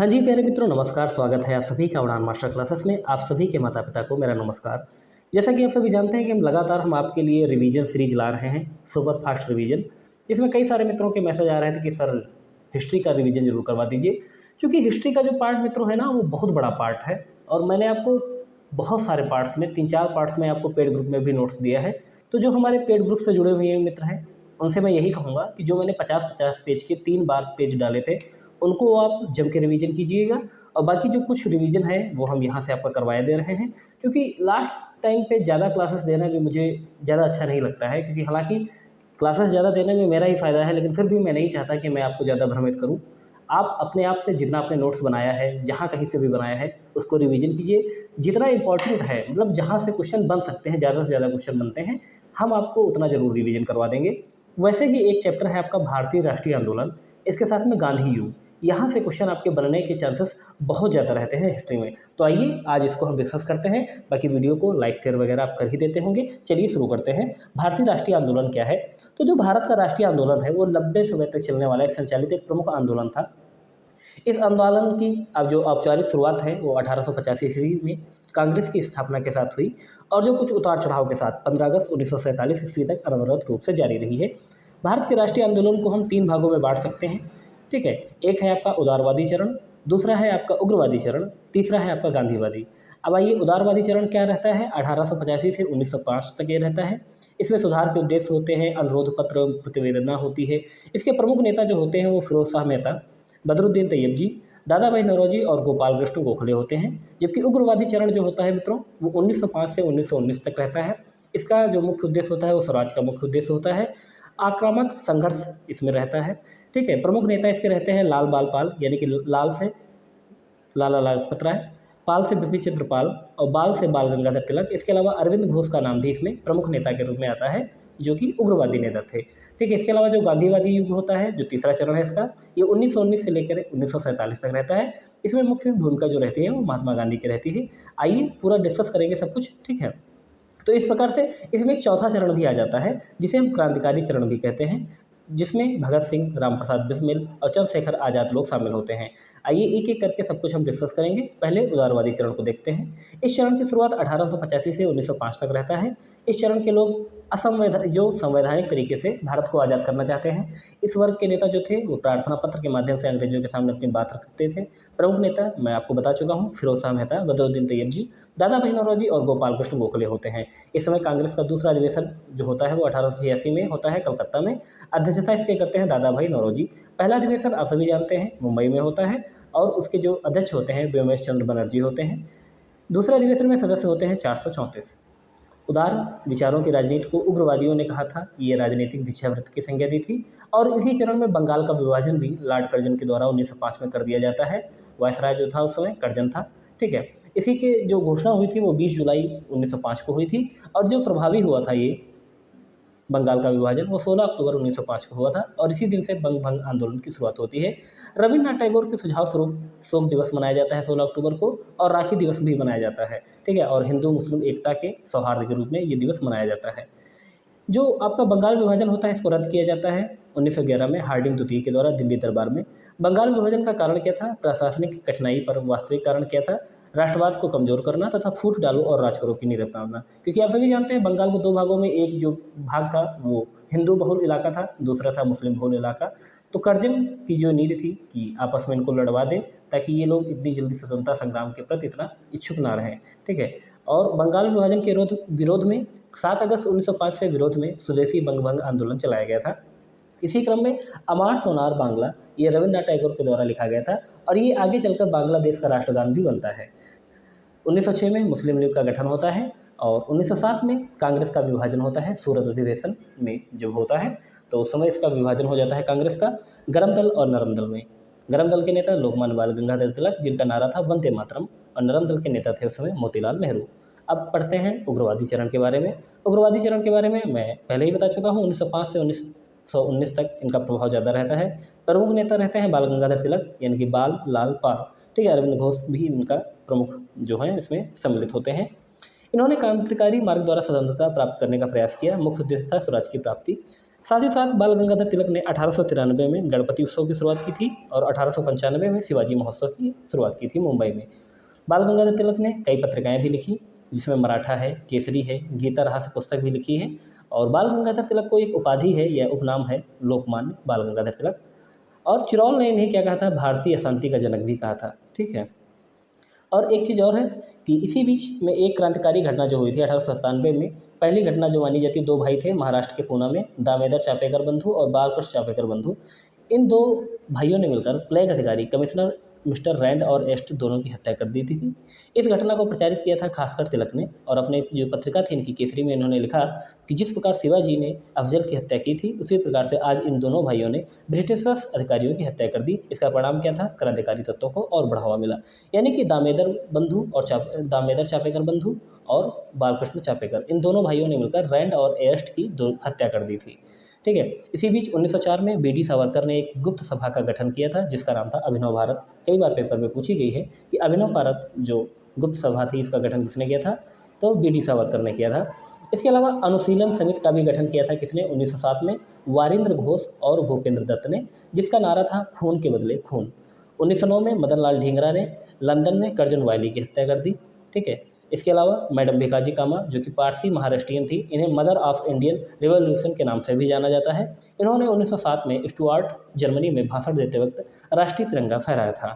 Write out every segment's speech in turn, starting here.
हाँ जी, प्यारे मित्रों नमस्कार, स्वागत है आप सभी का उड़ान मास्टर क्लासेस में। आप सभी के माता-पिता को मेरा नमस्कार। जैसा कि आप सभी जानते हैं कि हम आपके लिए रिवीजन सीरीज़ ला रहे हैं, सुपर फास्ट रिवीजन, जिसमें कई सारे मित्रों के मैसेज आ रहे थे कि सर हिस्ट्री का रिवीजन ज़रूर करवा दीजिए। क्योंकि हिस्ट्री का जो पार्ट मित्रों है ना, वो बहुत बड़ा पार्ट है और मैंने आपको बहुत सारे पार्ट्स में 3-4 पार्ट्स में आपको पेड ग्रुप में भी नोट्स दिया है। तो जो हमारे पेड ग्रुप से जुड़े हुए मित्र हैं, उनसे मैं यही कहूँगा कि जो मैंने 50-50 पेज के 3 बार पेज डाले थे, उनको आप जम के रिवीजन कीजिएगा और बाकी जो कुछ रिवीजन है वो हम यहाँ से आपका करवाए दे रहे हैं। क्योंकि लास्ट टाइम पे ज़्यादा क्लासेस देना भी मुझे ज़्यादा अच्छा नहीं लगता है, क्योंकि हालाँकि क्लासेस ज़्यादा देने में मेरा ही फ़ायदा है, लेकिन फिर भी मैं नहीं चाहता कि मैं आपको ज़्यादा भ्रमित करूँ। आप अपने आप से जितना आपने नोट्स बनाया है, जहाँ कहीं से भी बनाया है, उसको रिवीजन कीजिए। जितना इम्पोर्टेंट है, मतलब जहाँ से क्वेश्चन बन सकते हैं, ज़्यादा से ज़्यादा क्वेश्चन बनते हैं, हम आपको उतना ज़रूर रिवीजन करवा देंगे। वैसे ही एक चैप्टर है आपका भारतीय राष्ट्रीय आंदोलन, इसके साथ में गांधी युग। यहाँ से क्वेश्चन आपके बनने के चांसेस बहुत ज़्यादा रहते हैं हिस्ट्री में। तो आइए आज इसको हम डिस्कस करते हैं। बाकी वीडियो को लाइक शेयर वगैरह आप कर ही देते होंगे। चलिए शुरू करते हैं। भारतीय राष्ट्रीय आंदोलन क्या है? तो जो भारत का राष्ट्रीय आंदोलन है वो लंबे समय तक चलने वाला एक संचालित एक प्रमुख आंदोलन था। इस आंदोलन की अब जो औपचारिक शुरुआत है वो 1885 ईस्वी में कांग्रेस की स्थापना के साथ हुई और जो कुछ उतार चढ़ाव के साथ 15 अगस्त 1947 ईस्वी तक अनवरत रूप से जारी रही है। भारत के राष्ट्रीय आंदोलन को हम 3 भागों में बांट सकते हैं। ठीक है, एक है आपका उदारवादी चरण, दूसरा है आपका उग्रवादी चरण, तीसरा है आपका गांधीवादी। अब आइए, उदारवादी चरण क्या रहता है? 1885 से 1905 तक ये रहता है। इसमें सुधार के उद्देश्य होते हैं, अनुरोध पत्र प्रतिवेदना होती है। इसके प्रमुख नेता जो होते हैं वो फिरोज शाह मेहता, बदरुद्दीन तैयब जी, दादा भाई नौरोजी और गोपाल कृष्ण गोखले होते हैं। जबकि उग्रवादी चरण जो होता है मित्रों, वो 1905 से 1919 तक रहता है। इसका जो मुख्य उद्देश्य होता है वो स्वराज का मुख्य उद्देश्य होता है। आक्रामक संघर्ष इसमें रहता है। ठीक है, प्रमुख नेता इसके रहते हैं लाल बाल पाल, यानी कि लाल से लाला लाजपत राय, पाल से बिपिन चंद्र पाल और बाल से बाल गंगाधर तिलक। इसके अलावा अरविंद घोष का नाम भी इसमें प्रमुख नेता के रूप में आता है, जो कि उग्रवादी नेता थे। ठीक है, इसके अलावा जो गांधीवादी युग होता है, जो तीसरा चरण है इसका, ये 1919 से लेकर 1947 तक रहता है। इसमें मुख्य भूमिका जो रहती है वो महात्मा गांधी की रहती है। आइए पूरा डिस्कस करेंगे सब कुछ। ठीक है, तो इस प्रकार से इसमें एक चौथा चरण भी आ जाता है, जिसे हम क्रांतिकारी चरण भी कहते हैं, जिसमें भगत सिंह, रामप्रसाद बिस्मिल और चंद्रशेखर आज़ाद लोग शामिल होते हैं। आइए एक एक करके सब कुछ हम डिस्कस करेंगे। पहले उदारवादी चरण को देखते हैं। इस चरण की शुरुआत 1885 से 1905 तक रहता है। इस चरण के लोग जो संवैधानिक तरीके से भारत को आज़ाद करना चाहते हैं। इस वर्ग के नेता जो थे वो प्रार्थना पत्र के माध्यम से अंग्रेजों के सामने अपनी बात रखते थे। प्रमुख नेता मैं आपको बता चुका हूँ, फिरोज शाह मेहता, बदरुद्दीन तैयब जी, दादा भाई नौरोजी और गोपाल कृष्ण गोखले होते हैं। इस समय कांग्रेस का दूसरा अधिवेशन जो होता है वो 1886 में होता है कलकत्ता में। अध्यक्षता इसके करते हैं दादा भाई नौरोजी। पहला अधिवेशन आप सभी जानते हैं मुंबई में होता है और उसके जो अध्यक्ष होते हैं व्योमेश चंद्र बनर्जी होते हैं। दूसरे अधिवेशन में सदस्य होते हैं 434। उदार विचारों की राजनीति को उग्रवादियों ने कहा था, ये राजनीतिक भिक्षावृत्ति की संज्ञा दी थी। और इसी चरण में बंगाल का विभाजन भी लॉर्ड कर्जन के द्वारा 1905 में कर दिया जाता है। वायसराय जो था उस समय कर्जन था। ठीक है, इसी के जो घोषणा हुई थी वो 20 जुलाई 1905 को हुई थी और जो प्रभावी हुआ था ये बंगाल का विभाजन वो 16 अक्टूबर 1905 को हुआ था और इसी दिन से बंग भंग आंदोलन की शुरुआत होती है। रविन्द्रनाथ टैगोर के सुझाव स्वरूप शोक दिवस मनाया जाता है 16 अक्टूबर को और राखी दिवस भी मनाया जाता है। ठीक है, और हिंदू मुस्लिम एकता के सौहार्द के रूप में ये दिवस मनाया जाता है। जो आपका बंगाल विभाजन होता है इसको रद्द किया जाता है 1911 में हार्डिंग द्वितीय के द्वारा दिल्ली दरबार में। बंगाल विभाजन का कारण क्या था? प्रशासनिक कठिनाई, पर वास्तविक कारण क्या था? राष्ट्रवाद को कमजोर करना तथा फूट डालो और राज करो की नीति अपनाना। क्योंकि आप सभी जानते हैं बंगाल को दो भागों में, एक जो भाग था वो हिंदू बहुल इलाका था, दूसरा था मुस्लिम बहुल इलाका। तो कर्जन की जो नीति थी कि आपस में इनको लड़वा दें ताकि ये लोग इतनी जल्दी स्वतंत्रता संग्राम के प्रति इतना इच्छुक ना रहें। ठीक है, और बंगाल विभाजन के विरोध में 7 अगस्त 1905 से विरोध में स्वदेशी बंग भंग आंदोलन चलाया गया था। इसी क्रम में अमार सोनार बांग्ला ये रविन्द्रनाथ टैगोर के द्वारा लिखा गया था और ये आगे चलकर बांग्लादेश का राष्ट्रगान भी बनता है। 1906 में मुस्लिम लीग का गठन होता है और 1907 में कांग्रेस का विभाजन होता है। सूरत अधिवेशन में जब होता है तो उस समय इसका विभाजन हो जाता है कांग्रेस का गरम दल और नरम दल में। गरम दल के नेता लोकमान्य बाल गंगाधर तिलक, जिनका नारा था वंदे मातरम, और नरम दल के नेता थे उस समय मोतीलाल नेहरू। अब पढ़ते हैं उग्रवादी चरण के बारे में। उग्रवादी चरण के बारे में मैं पहले ही बता चुका हूँ, 1905 से 1919 तक इनका प्रभाव ज़्यादा रहता है। प्रमुख नेता रहते हैं बाल गंगाधर तिलक, यानी कि बाल लाल पाल। ठीक है, अरविंद घोष भी इनका प्रमुख जो हैं इसमें सम्मिलित होते हैं। इन्होंने क्रांतिकारी मार्ग द्वारा स्वतंत्रता प्राप्त करने का प्रयास किया। मुख्य उद्देश्य था स्वराज की प्राप्ति। साथ ही साथ बाल गंगाधर तिलक ने 1893 में गणपति उत्सव की शुरुआत की थी और 1895 में शिवाजी महोत्सव की शुरुआत की थी मुंबई में। बाल गंगाधर तिलक ने कई पत्रिकाएं भी लिखी, जिसमें मराठा है, केसरी है, गीता रहस्य पुस्तक भी लिखी है। और बाल गंगाधर तिलक को एक उपाधि है या उपनाम है लोकमान्य बाल गंगाधर तिलक। और चिरौल ने इन्हें क्या कहा था, भारतीय अशांति का जनक भी कहा था। ठीक है। और एक चीज़ और है कि इसी बीच में एक क्रांतिकारी घटना जो हुई थी 1897 में, पहली घटना जो मानी जाती है, दो भाई थे महाराष्ट्र के पूना में, दामोदर चापेकर बंधु और बालकृष्ण चापेकर बंधु। इन दो भाइयों ने मिलकर प्लेग अधिकारी कमिश्नर मिस्टर रैंड और एस्ट दोनों की हत्या कर दी थी। इस घटना को प्रचारित किया था खासकर तिलक ने, और अपने जो पत्रिका थी इनकी केसरी में इन्होंने लिखा कि जिस प्रकार शिवाजी ने अफजल की हत्या की थी, उसी प्रकार से आज इन दोनों भाइयों ने ब्रिटिश अधिकारियों की हत्या कर दी। इसका परिणाम क्या था, क्रांतिकारी तत्वों को और बढ़ावा मिला। यानी कि दामोदर बंधु और दामोदर चापेकर बंधु और बालकृष्ण चापेकर, इन दोनों भाइयों ने मिलकर रैंड और एस्ट की दो हत्या कर दी थी। ठीक है। इसी बीच 1904 में बी डी सावरकर ने एक गुप्त सभा का गठन किया था, जिसका नाम था अभिनव भारत। कई बार पेपर में पूछी गई है कि अभिनव भारत जो गुप्त सभा थी, इसका गठन किसने किया था, तो बी डी सावरकर ने किया था। इसके अलावा अनुशीलन समिति का भी गठन किया था किसने, 1907 में वारिंद्र घोष और भूपेंद्र दत्त ने, जिसका नारा था खून के बदले खून। 1909 में मदन लाल ढींगरा ने लंदन में कर्जन वायली की हत्या कर दी। ठीक है। इसके अलावा मैडम भिकाजी कामा, जो कि पारसी महाराष्ट्रियन थी, इन्हें मदर ऑफ इंडियन रिवॉल्यूशन के नाम से भी जाना जाता है। इन्होंने 1907 में स्टुअर्ट जर्मनी में भाषण देते वक्त राष्ट्रीय तिरंगा फहराया था।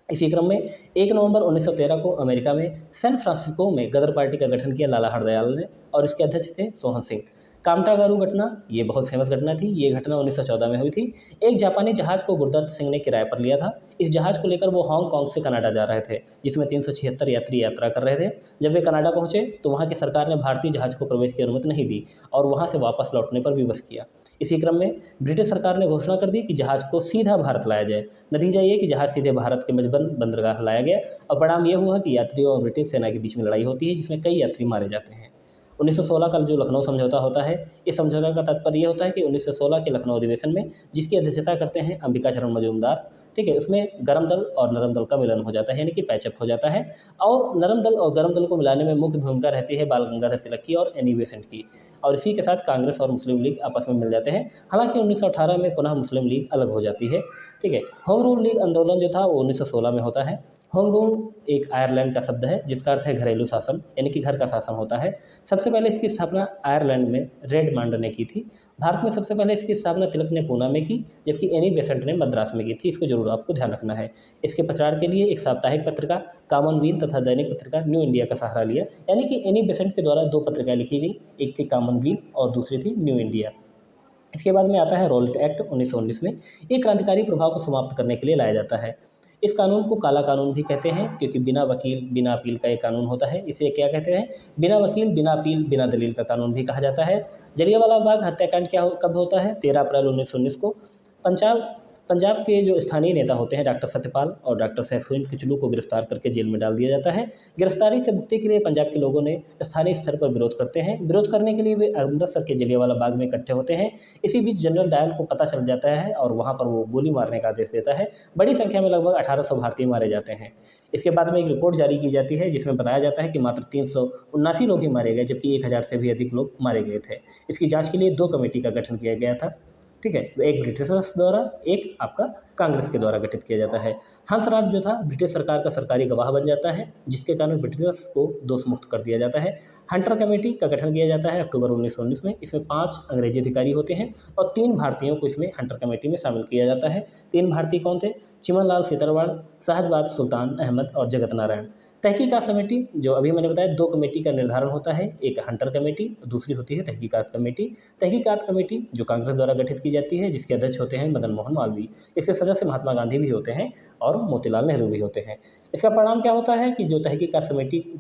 इसी क्रम में 1 नवंबर 1913 को अमेरिका में सैन फ्रांसिस्को में गदर पार्टी का गठन किया लाला हरदयाल ने, और इसके अध्यक्ष थे सोहन सिंह। कामटागारू घटना, ये बहुत फेमस घटना थी। ये घटना 1914 में हुई थी। एक जापानी जहाज़ को गुरदत्त सिंह ने किराए पर लिया था। इस जहाज़ को लेकर वो हांगकांग से कनाडा जा रहे थे, जिसमें 376 यात्री यात्रा कर रहे थे। जब वे कनाडा पहुंचे तो वहां की सरकार ने भारतीय जहाज़ को प्रवेश की अनुमति नहीं दी और वहां से वापस लौटने पर विवश किया। इसी क्रम में ब्रिटिश सरकार ने घोषणा कर दी कि जहाज़ को सीधा भारत लाया जाए। नतीजा ये कि जहाज़ सीधे भारत के मेजबान बंदरगाह लाया गया, और परिणाम यह हुआ कि यात्रियों और ब्रिटिश सेना के बीच में लड़ाई होती है, जिसमें कई यात्री मारे जाते हैं। 1916 का जो लखनऊ समझौता होता है, इस समझौता का तात्पर्य ये होता है कि 1916 के लखनऊ अधिवेशन में, जिसकी अध्यक्षता करते हैं अंबिका चरण मजूमदार, ठीक है, उसमें गरम दल और नरम दल का मिलन हो जाता है, यानी कि पैचअप हो जाता है। और नरम दल और गरम दल को मिलाने में मुख्य भूमिका रहती है बाल गंगाधर तिलक की और एनी बेसेंट की, और इसी के साथ कांग्रेस और मुस्लिम लीग आपस में मिल जाते हैं। हालांकि 1918 में पुनः मुस्लिम लीग अलग हो जाती है। ठीक है। होम रूल लीग आंदोलन जो था वो 1916 में होता है। होम रूल एक आयरलैंड का शब्द है, जिसका अर्थ है घरेलू शासन, यानी कि घर का शासन होता है। सबसे पहले इसकी स्थापना आयरलैंड में रेडमांड ने की थी। भारत में सबसे पहले इसकी स्थापना तिलक ने पूना में की, जबकि एनी बेसेंट ने मद्रास में की थी। इसको जरूर आपको ध्यान रखना है। इसके प्रचार के लिए एक साप्ताहिक पत्रिका कॉमनवील तथा दैनिक पत्रिका न्यू इंडिया का सहारा लिया, यानी कि एनी बेसेंट के द्वारा दो पत्रिकाएं लिखी गई, एक थी कॉमनवील और दूसरी थी न्यू इंडिया। इसके बाद में आता है रॉलेट एक्ट 1919 में। ये क्रांतिकारी प्रभाव को समाप्त करने के लिए लाया जाता है। इस कानून को काला कानून भी कहते हैं, क्योंकि बिना वकील बिना अपील का एक कानून होता है। इसे क्या कहते हैं, बिना वकील बिना अपील बिना दलील का कानून भी कहा जाता है। जलियांवाला बाग हत्याकांड कब होता है, 13 अप्रैल 1919 को। पंजाब के जो स्थानीय नेता होते हैं डॉक्टर सत्यपाल और डॉक्टर सैफुद्दीन किचलू को गिरफ्तार करके जेल में डाल दिया जाता है। गिरफ्तारी से मुक्ति के लिए पंजाब के लोगों ने स्थानीय स्तर पर विरोध करते हैं। विरोध करने के लिए वे अमृतसर के जलियांवाला बाग में इकट्ठे होते हैं। इसी बीच जनरल डायल को पता चल जाता है और वहाँ पर वो गोली मारने का आदेश देता है। बड़ी संख्या में लगभग 1800 भारतीय मारे जाते हैं। इसके बाद में एक रिपोर्ट जारी की जाती है, जिसमें बताया जाता है कि मात्र 379 लोग ही मारे गए, जबकि 1000 से भी अधिक लोग मारे गए थे। इसकी जाँच के लिए 2 कमेटी का गठन किया गया था। ठीक है। तो एक ब्रिटिशर्स द्वारा, एक आपका कांग्रेस के द्वारा गठित किया जाता है। हंसराज जो था ब्रिटिश सरकार का सरकारी गवाह बन जाता है, जिसके कारण ब्रिटिशर्स को दोष मुक्त कर दिया जाता है। हंटर कमेटी का गठन किया जाता है अक्टूबर 1919 में। इसमें 5 अंग्रेजी अधिकारी होते हैं और 3 भारतीयों को इसमें हंटर कमेटी में शामिल किया जाता है। 3 भारतीय कौन थे, चिमन लाल सीतरवाड़, शाहजबाद सुल्तान अहमद और जगत नारायण। तहकीकात समिति, जो अभी मैंने बताया 2 कमेटी का निर्धारण होता है, एक हंटर कमेटी, दूसरी होती है तहकीकात कमेटी। तहकीकात कमेटी जो कांग्रेस द्वारा गठित की जाती है, जिसके अध्यक्ष होते हैं मदन मोहन मालवीय। इसके सदस्य महात्मा गांधी भी होते हैं और मोतीलाल नेहरू भी होते हैं। इसका परिणाम क्या होता है कि जो तहकीकात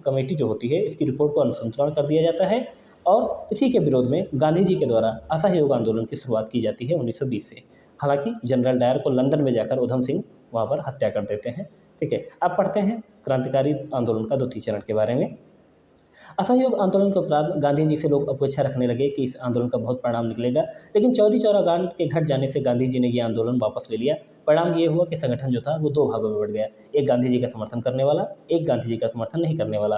कमेटी जो होती है, इसकी रिपोर्ट को अनुसंधान कर दिया जाता है, और इसी के विरोध में गांधी जी के द्वारा असहयोग आंदोलन की शुरुआत की जाती है 1920 से। हालांकि जनरल डायर को लंदन में जाकर उधम सिंह वहाँ पर हत्या कर देते हैं। ठीक है। अब पढ़ते हैं क्रांतिकारी आंदोलन का द्वितीय चरण के बारे में। असहयोग आंदोलन के उपरांत गांधी जी से लोग अपेक्षा रखने लगे कि इस आंदोलन का बहुत परिणाम निकलेगा, लेकिन चौरी चौरा कांड के घट जाने से गांधी जी ने ये आंदोलन वापस ले लिया। परिणाम ये हुआ कि संगठन जो था वो 2 भागों में बढ़ गया, एक गांधी जी का समर्थन करने वाला, एक गांधी जी का समर्थन नहीं करने वाला।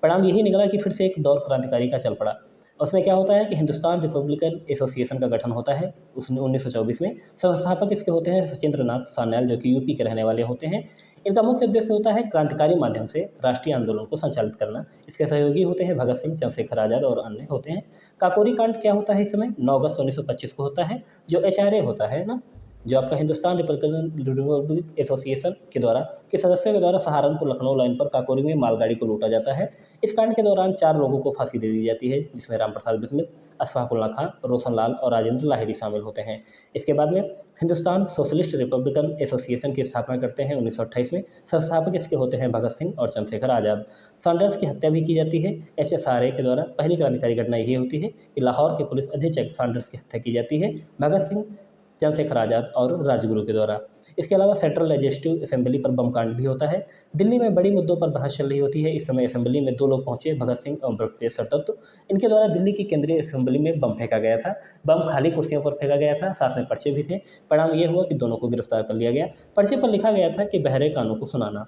परिणाम यही निकला कि फिर से एक दौर क्रांतिकारी का चल पड़ा। उसमें क्या होता है कि हिंदुस्तान रिपब्लिकन एसोसिएशन का गठन होता है उसने 1924 में। संस्थापक इसके होते हैं सचिंद्र नाथ सान्याल, जो कि यूपी के रहने वाले होते हैं। इनका मुख्य उद्देश्य होता है क्रांतिकारी माध्यम से राष्ट्रीय आंदोलन को संचालित करना। इसके सहयोगी होते हैं भगत सिंह, चंद्रशेखर आज़ाद और अन्य होते हैं। काकोरी कांड क्या होता है इस समय 9 अगस्त 1925 को होता है। जो HRA होता है ना, जो आपका हिंदुस्तान रिपब्लिक एसोसिएशन के द्वारा के सदस्यों के द्वारा सहारनपुर लखनऊ लाइन पर काकोरी में मालगाड़ी को लूटा जाता है। इस कांड के दौरान 4 लोगों को फांसी दे दी जाती है, जिसमें रामप्रसाद बिस्मिल, अशफाक उल्ला खां, रोशन लाल और राजेंद्र लाहिड़ी शामिल होते हैं। इसके बाद में हिंदुस्तान सोशलिस्ट रिपब्लिकन एसोसिएशन की स्थापना करते हैं 1928 में। संस्थापक इसके होते हैं भगत सिंह और चंद्रशेखर आज़ाद। सैंडर्स की हत्या भी की जाती है HSRA के द्वारा। पहली क्रांतिकारी घटना यही होती है कि लाहौर के पुलिस अधीक्षक सैंडर्स की हत्या की जाती है भगत सिंह, चंद्रशेखर आज़ाद और राजगुरु के द्वारा। इसके अलावा सेंट्रल लेजिस्लेटिव असेंबली पर बम कांड भी होता है। दिल्ली में बड़ी मुद्दों पर बहस चल रही होती है। इस समय असेंबली में 2 लोग पहुंचे, भगत सिंह और ब्रह्मदेव दत्त। इनके द्वारा दिल्ली की केंद्रीय असेंबली में बम फेंका गया था। बम खाली कुर्सियों पर फेंका गया था, साथ में पर्चे भी थे। परिणाम ये हुआ कि दोनों को गिरफ्तार कर लिया गया। पर्चे पर लिखा गया था कि बहरे कानों को सुनाना।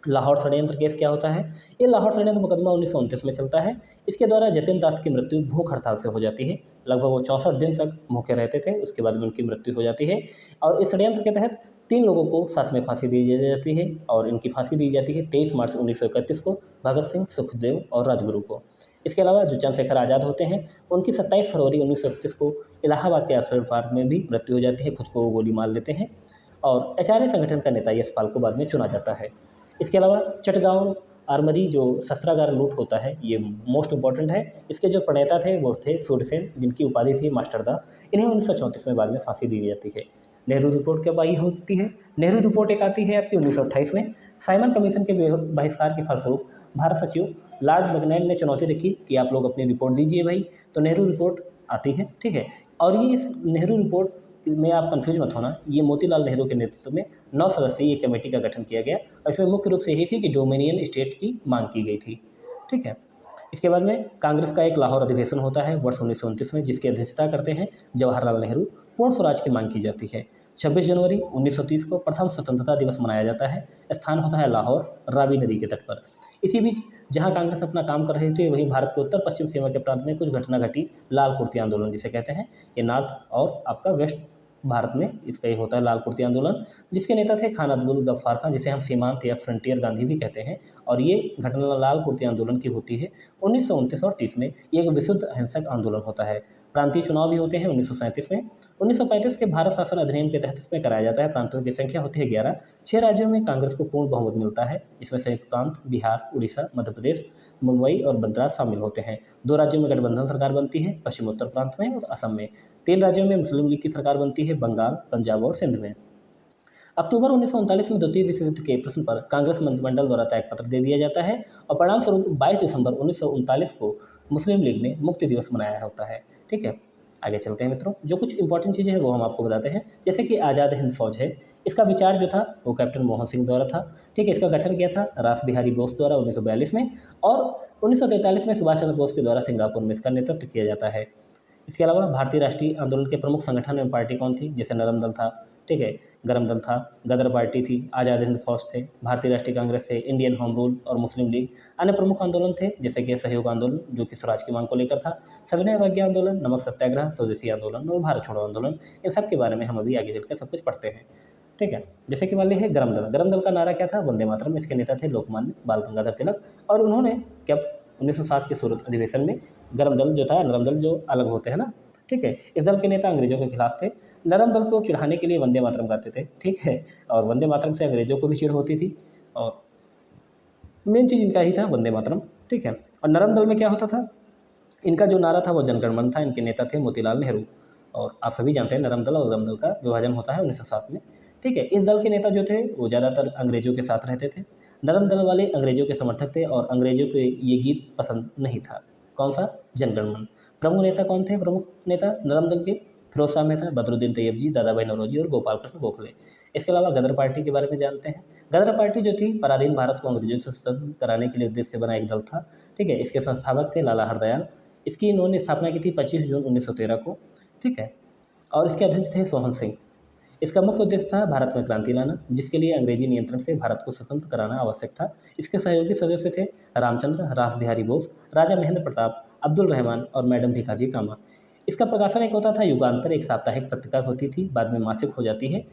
लाहौर षड्यंत्र केस क्या होता है? ये लाहौर षड्यंत्र मुकदमा 1929 में चलता है। इसके द्वारा जतिन दास की मृत्यु भूख हड़ताल से हो जाती है। लगभग वो 64 दिन तक भूखे रहते थे, उसके बाद में उनकी मृत्यु हो जाती है। और इस षड्यंत्र के तहत 3 लोगों को साथ में फांसी दी जाती है और इनकी फांसी दी जाती है 23 मार्च 1931 को भगत सिंह, सुखदेव और राजगुरु को। इसके अलावा जो चंद्रशेखर आज़ाद होते हैं उनकी 27 फरवरी 1931 को इलाहाबाद के अफसर पार्क में भी मृत्यु हो जाती है, खुद को वो गोली मार लेते हैं। और HRA संगठन का नेता यशपाल को बाद में चुना जाता है। इसके अलावा चटगांव आर्मरी जो शस्त्रागार लूट होता है ये मोस्ट इम्पॉर्टेंट है। इसके जो प्रणेता थे वो थे सूर्यसेन, जिनकी उपाधि थी मास्टरदा। इन्हें 1934 में बाद में फांसी दी जाती है। नेहरू रिपोर्ट कब आई होती है? नेहरू रिपोर्ट एक आती है आपकी 1928 में। साइमन कमीशन के बहिष्कार के फलस्वरूप भारत सचिव लॉर्ड मैकनाल्ड ने चुनौती रखी कि आप लोग अपनी रिपोर्ट दीजिए भाई, तो नेहरू रिपोर्ट आती है, ठीक है। और ये इस नेहरू रिपोर्ट में आप कंफ्यूज मत होना, ये मोतीलाल नेहरू के नेतृत्व में 9 सदस्यीय ये कमेटी का गठन किया गया और इसमें मुख्य रूप से यही थी कि डोमिनियन स्टेट की मांग की गई थी, ठीक है। इसके बाद में कांग्रेस का एक लाहौर अधिवेशन होता है वर्ष 1929 में, जिसकी अध्यक्षता करते हैं जवाहरलाल नेहरू। पूर्ण स्वराज की मांग की जाती है। 26 जनवरी 1930 को प्रथम स्वतंत्रता दिवस मनाया जाता है। स्थान होता है लाहौर, रावी नदी के तट पर। इसी बीच जहां कांग्रेस अपना काम कर रही थी वहीं भारत के उत्तर पश्चिम सीमा के प्रांत में कुछ घटना घटी। लाल कुर्ती आंदोलन जिसे कहते हैं, ये नॉर्थ और आपका वेस्ट भारत में इसका ये होता है लाल कुर्ती आंदोलन, जिसके नेता थे खान अब्दुल गफ्फार खान, जिसे हम सीमांत या फ्रंटियर गांधी भी कहते हैं। और ये घटना लाल कुर्ती आंदोलन की होती है 1929 और 30 में। ये एक विशुद्ध अहिंसक आंदोलन होता है। प्रांतीय चुनाव भी होते हैं 1937 में। 1935 के भारत शासन अधिनियम के तहत इसमें कराया जाता है। प्रांतों की संख्या होती है 11। 6 राज्यों में कांग्रेस को पूर्ण बहुमत मिलता है, जिसमें संयुक्त प्रांत, बिहार, उड़ीसा, मध्य प्रदेश, मुंबई और मद्रास शामिल होते हैं। 2 राज्यों में गठबंधन सरकार बनती है, पश्चिम उत्तर प्रांत में और असम में। 3 राज्यों में मुस्लिम लीग की सरकार बनती है, बंगाल, पंजाब और सिंध में। अक्टूबर 1939 में द्वितीय विश्व युद्ध के प्रश्न पर कांग्रेस मंत्रिमंडल द्वारा त्यागपत्र दे दिया जाता है और परिणाम स्वरूप 22 दिसंबर 1939 को मुस्लिम लीग ने मुक्ति दिवस मनाया होता है, ठीक है। आगे चलते हैं मित्रों, जो कुछ इंपॉर्टेंट चीज़ें हैं वो हम आपको बताते हैं। जैसे कि आज़ाद हिंद फौज है, इसका विचार जो था वो कैप्टन मोहन सिंह द्वारा था, ठीक है। इसका गठन किया था रास बिहारी बोस द्वारा 1942 में और 1943 में सुभाष चंद्र बोस के द्वारा सिंगापुर में इसका नेतृत्व किया जाता है। इसके अलावा भारतीय राष्ट्रीय आंदोलन के प्रमुख संगठन एवं पार्टी कौन थी? जैसे नरम दल था, ठीक है, गरम दल था, गदर पार्टी थी, आज़ाद हिंद फौज थे, भारतीय राष्ट्रीय कांग्रेस थे, इंडियन होम रूल और मुस्लिम लीग। अन्य प्रमुख आंदोलन थे जैसे कि असहयोग आंदोलन जो कि स्वराज की मांग को लेकर था, सविनय अवज्ञा आंदोलन, नमक सत्याग्रह, स्वदेशी आंदोलन और भारत छोड़ो आंदोलन। इन सब के बारे में हम अभी आगे चलकर सब कुछ पढ़ते हैं, ठीक है। जैसे कि मान लीजिए गरम दल। गरम दल का नारा क्या था? वंदे मातरम। इसके नेता थे लोकमान्य बाल गंगाधर तिलक। और उन्होंने क्या 1907 के सूरत अधिवेशन में गरम दल जो था, नरम दल जो अलग होते हैं ना, ठीक है, इस दल के नेता अंग्रेजों के खिलाफ थे। नरम दल को चिढ़ाने के लिए वंदे मातरम गाते थे, ठीक है। और वंदे मातरम से अंग्रेजों को भी चिढ़ होती थी और मेन चीज़ इनका ही था वंदे मातरम, ठीक है। और नरम दल में क्या होता था? इनका जो नारा था वो जनगण मन था। इनके नेता थे मोतीलाल नेहरू। और आप सभी जानते हैं नरम दल और गरम दल का विभाजन होता है 1907 में, ठीक है। इस दल के नेता जो थे वो ज़्यादातर अंग्रेजों के साथ रहते थे। नरम दल वाले अंग्रेजों के समर्थक थे और अंग्रेजों को ये गीत पसंद नहीं था। कौन सा? जनगण मन। प्रमुख नेता कौन थे? प्रमुख नेता नरम दल के फिरोज शाह मेहता, बदरुद्दीन तैयब जी, दादा भाई नौरोजी और गोपाल कृष्ण गोखले। इसके अलावा गदर पार्टी के बारे में जानते हैं। गदर पार्टी जो थी पराधीन भारत को अंग्रेजों से स्वतंत्र कराने के लिए उद्देश्य से बना एक दल था, ठीक है। इसके संस्थापक थे लाला हरदयाल। इसकी इन्होंने स्थापना की थी 25 जून 1913 को, ठीक है। और इसके अध्यक्ष थे सोहन सिंह। इसका मुख्य उद्देश्य था भारत में क्रांति लाना, जिसके लिए अंग्रेजी नियंत्रण से भारत को स्वतंत्र कराना आवश्यक था। इसके सहयोगी सदस्य थे रामचंद्र, रास बिहारी बोस, राजा महेंद्र प्रताप, अब्दुल रहमान और मैडम भिखाजी कामा। इसका प्रकाशन एक होता था युगांतर, एक साप्ताहिक पत्रिका होती थी, बाद में मासिक हो जाती है,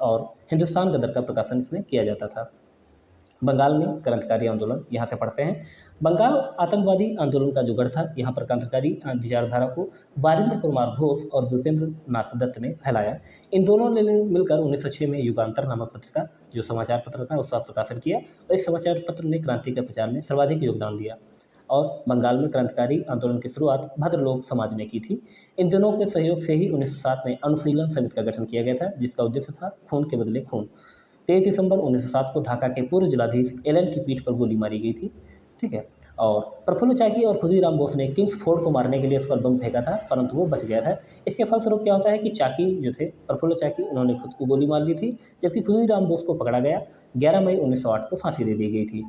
और हिंदुस्तान गदर का प्रकाशन इसमें किया जाता था। बंगाल में क्रांतिकारी आंदोलन, यहाँ से पढ़ते हैं। बंगाल आतंकवादी आंदोलन का जो गढ़ था, यहाँ पर क्रांतिकारी विचारधारा को वारिंद्र कुमार घोष और विपेंद्र नाथ दत्त ने फैलाया। इन दोनों ने मिलकर 1906 में युगांतर नामक पत्रिका, जो समाचार पत्र था, उसका प्रकाशन किया, और इस समाचार पत्र ने क्रांति के प्रचार में सर्वाधिक योगदान दिया। और बंगाल में क्रांतिकारी आंदोलन की शुरुआत भद्रलोक समाज ने की थी। इन दोनों के सहयोग से ही 1907 में अनुशीलन समिति का गठन किया गया था, जिसका उद्देश्य था खून के बदले खून। 23 दिसंबर 1907 को ढाका के पूर्व जिलाधीश एलन की पीठ पर गोली मारी गई थी। ठीक है। और प्रफुल्ल चाकी और खुदीराम बोस ने किंग्स फोर्ड को मारने के लिए उस पर बम फेंका था, परंतु वो बच गया था। इसके फलस्वरूप क्या होता है कि चाकी जो थे, प्रफुल्ल चाकी, उन्होंने खुद को गोली मार ली थी, जबकि खुदीराम बोस को पकड़ा गया। 11 मई 1908 को फांसी दे दी गई थी।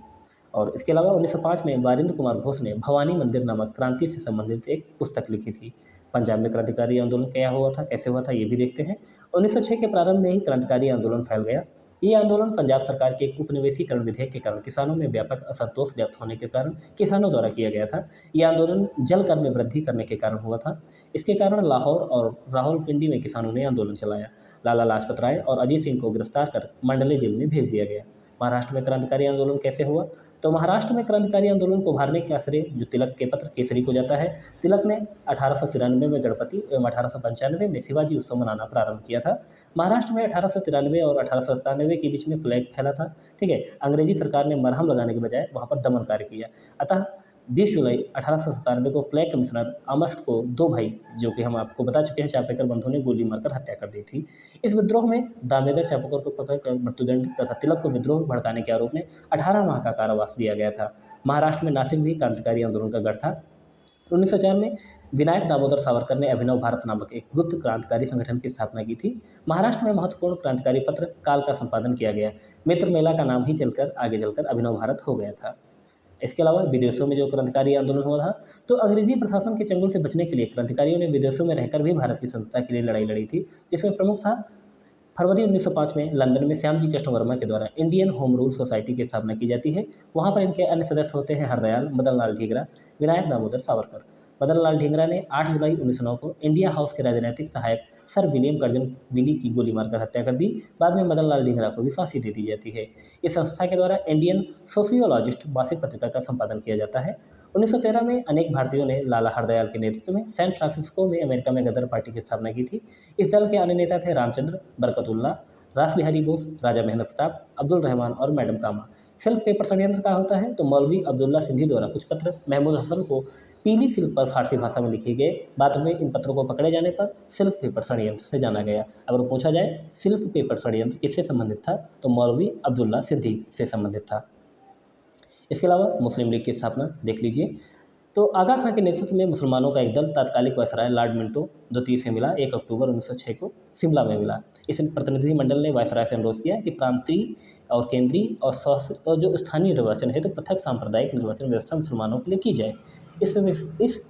और इसके अलावा 1905 में वारिंद्र कुमार घोष ने भवानी मंदिर नामक क्रांति से संबंधित एक पुस्तक लिखी थी। पंजाब में क्रांतिकारी आंदोलन क्या हुआ था, कैसे हुआ था, ये भी देखते हैं। 1906 के प्रारंभ में ही क्रांतिकारी आंदोलन फैल गया। ये आंदोलन पंजाब सरकार के उपनिवेशीकरण विधेयक के कारण किसानों में व्यापक असंतोष व्यक्त होने के कारण किसानों द्वारा किया गया था। ये आंदोलन जल कर में वृद्धि करने के कारण हुआ था। इसके कारण लाहौर और रावलपिंडी में किसानों ने आंदोलन चलाया। लाला लाजपत राय और अजय सिंह को गिरफ्तार कर मंडले जेल में भेज दिया गया। महाराष्ट्र में क्रांतिकारी आंदोलन कैसे हुआ, तो महाराष्ट्र में क्रांतिकारी आंदोलन को उभारने का श्रेय जो तिलक के पत्र केसरी को जाता है। तिलक ने 1893 में गणपति एवं 1895 में शिवाजी उत्सव मनाना प्रारंभ किया था। महाराष्ट्र में 1893 और 1897 के बीच में प्लेग फैला था। ठीक है। अंग्रेजी सरकार ने मरहम लगाने के बजाय वहाँ पर दमन कार्य किया। अतः 20 जुलाई 1897 को प्लेग कमिश्नर आमस्ट को दो भाई, जो कि हम आपको बता चुके हैं, चापेकर बंधु ने गोली मारकर हत्या कर दी थी। इस विद्रोह में दामोदर चापेकर को पकड़कर मृत्युदंड तथा तिलक को विद्रोह भड़काने के आरोप में 18 माह का कारावास दिया गया था। महाराष्ट्र में नासिक भी क्रांतिकारी आंदोलन का गढ़ था। 1904 में विनायक दामोदर सावरकर ने अभिनव भारत नामक एक गुप्त क्रांतिकारी संगठन की स्थापना की थी। महाराष्ट्र में महत्वपूर्ण क्रांतिकारी पत्र काल का संपादन किया गया। मित्र मेला का नाम ही चलकर आगे चलकर अभिनव भारत हो गया था। इसके अलावा विदेशों में जो क्रांतिकारी आंदोलन हुआ था, तो अंग्रेजी प्रशासन के चंगुल से बचने के लिए क्रांतिकारियों ने विदेशों में रहकर भी भारत की स्वतंत्रता के लिए लड़ाई लड़ी थी, जिसमें प्रमुख था फरवरी 1905 में लंदन में श्यामजी कृष्ण वर्मा के द्वारा इंडियन होम रूल सोसाइटी की स्थापना की जाती है। वहाँ पर इनके अन्य सदस्य होते हैं हरदयाल, मदन लाल ढींगरा, विनायक दामोदर सावरकर। मदन लाल ढींगरा ने 8 जुलाई 1909 को इंडिया हाउस के राजनीतिक सहायक सर विलियम कर्जन विली की गोली मारकर हत्या कर दी। बाद में मदन लाल ढींगरा को भी फांसी दे दी जाती है। इस संस्था के द्वारा इंडियन सोशियोलॉजिस्ट मासिक पत्रिका का संपादन किया जाता है। 1913 में अनेक भारतीयों ने लाला हरदयाल के नेतृत्व में सैन फ्रांसिस्को में अमेरिका में गदर पार्टी की स्थापना की थी। इस दल के अन्य नेता थे रामचंद्र, बरकतुल्ला, रास बिहारी बोस, राजा महेंद्र प्रताप, अब्दुल रहमान और मैडम कामा। सिल्क पेपर षड्यंत्र का होता है, तो मौलवी अब्दुल्ला सिंधी द्वारा कुछ पत्र महमूद हसन को पीली सिल्क पर फारसी भाषा में लिखे गए। बाद में इन पत्रों को पकड़े जाने पर सिल्क पेपर षड्यंत्र से जाना गया। अगर पूछा जाए सिल्क पेपर षड्यंत्र किससे संबंधित था, तो मौलवी अब्दुल्ला सिंधी से संबंधित था। इसके अलावा मुस्लिम लीग की स्थापना देख लीजिए। तो आगा खां के नेतृत्व में मुसलमानों का एक दल तात्कालिक वायसराय लॉर्ड मिंटो द्वितीय से मिला। 1 अक्टूबर 1906 को शिमला में मिला। इस प्रतिनिधिमंडल ने वायसराय से अनुरोध किया कि प्रांतीय और केंद्रीय और जो स्थानीय निर्वाचन है, तो पृथक सांप्रदायिक निर्वाचन व्यवस्था मुसलमानों के लिए की जाए। इस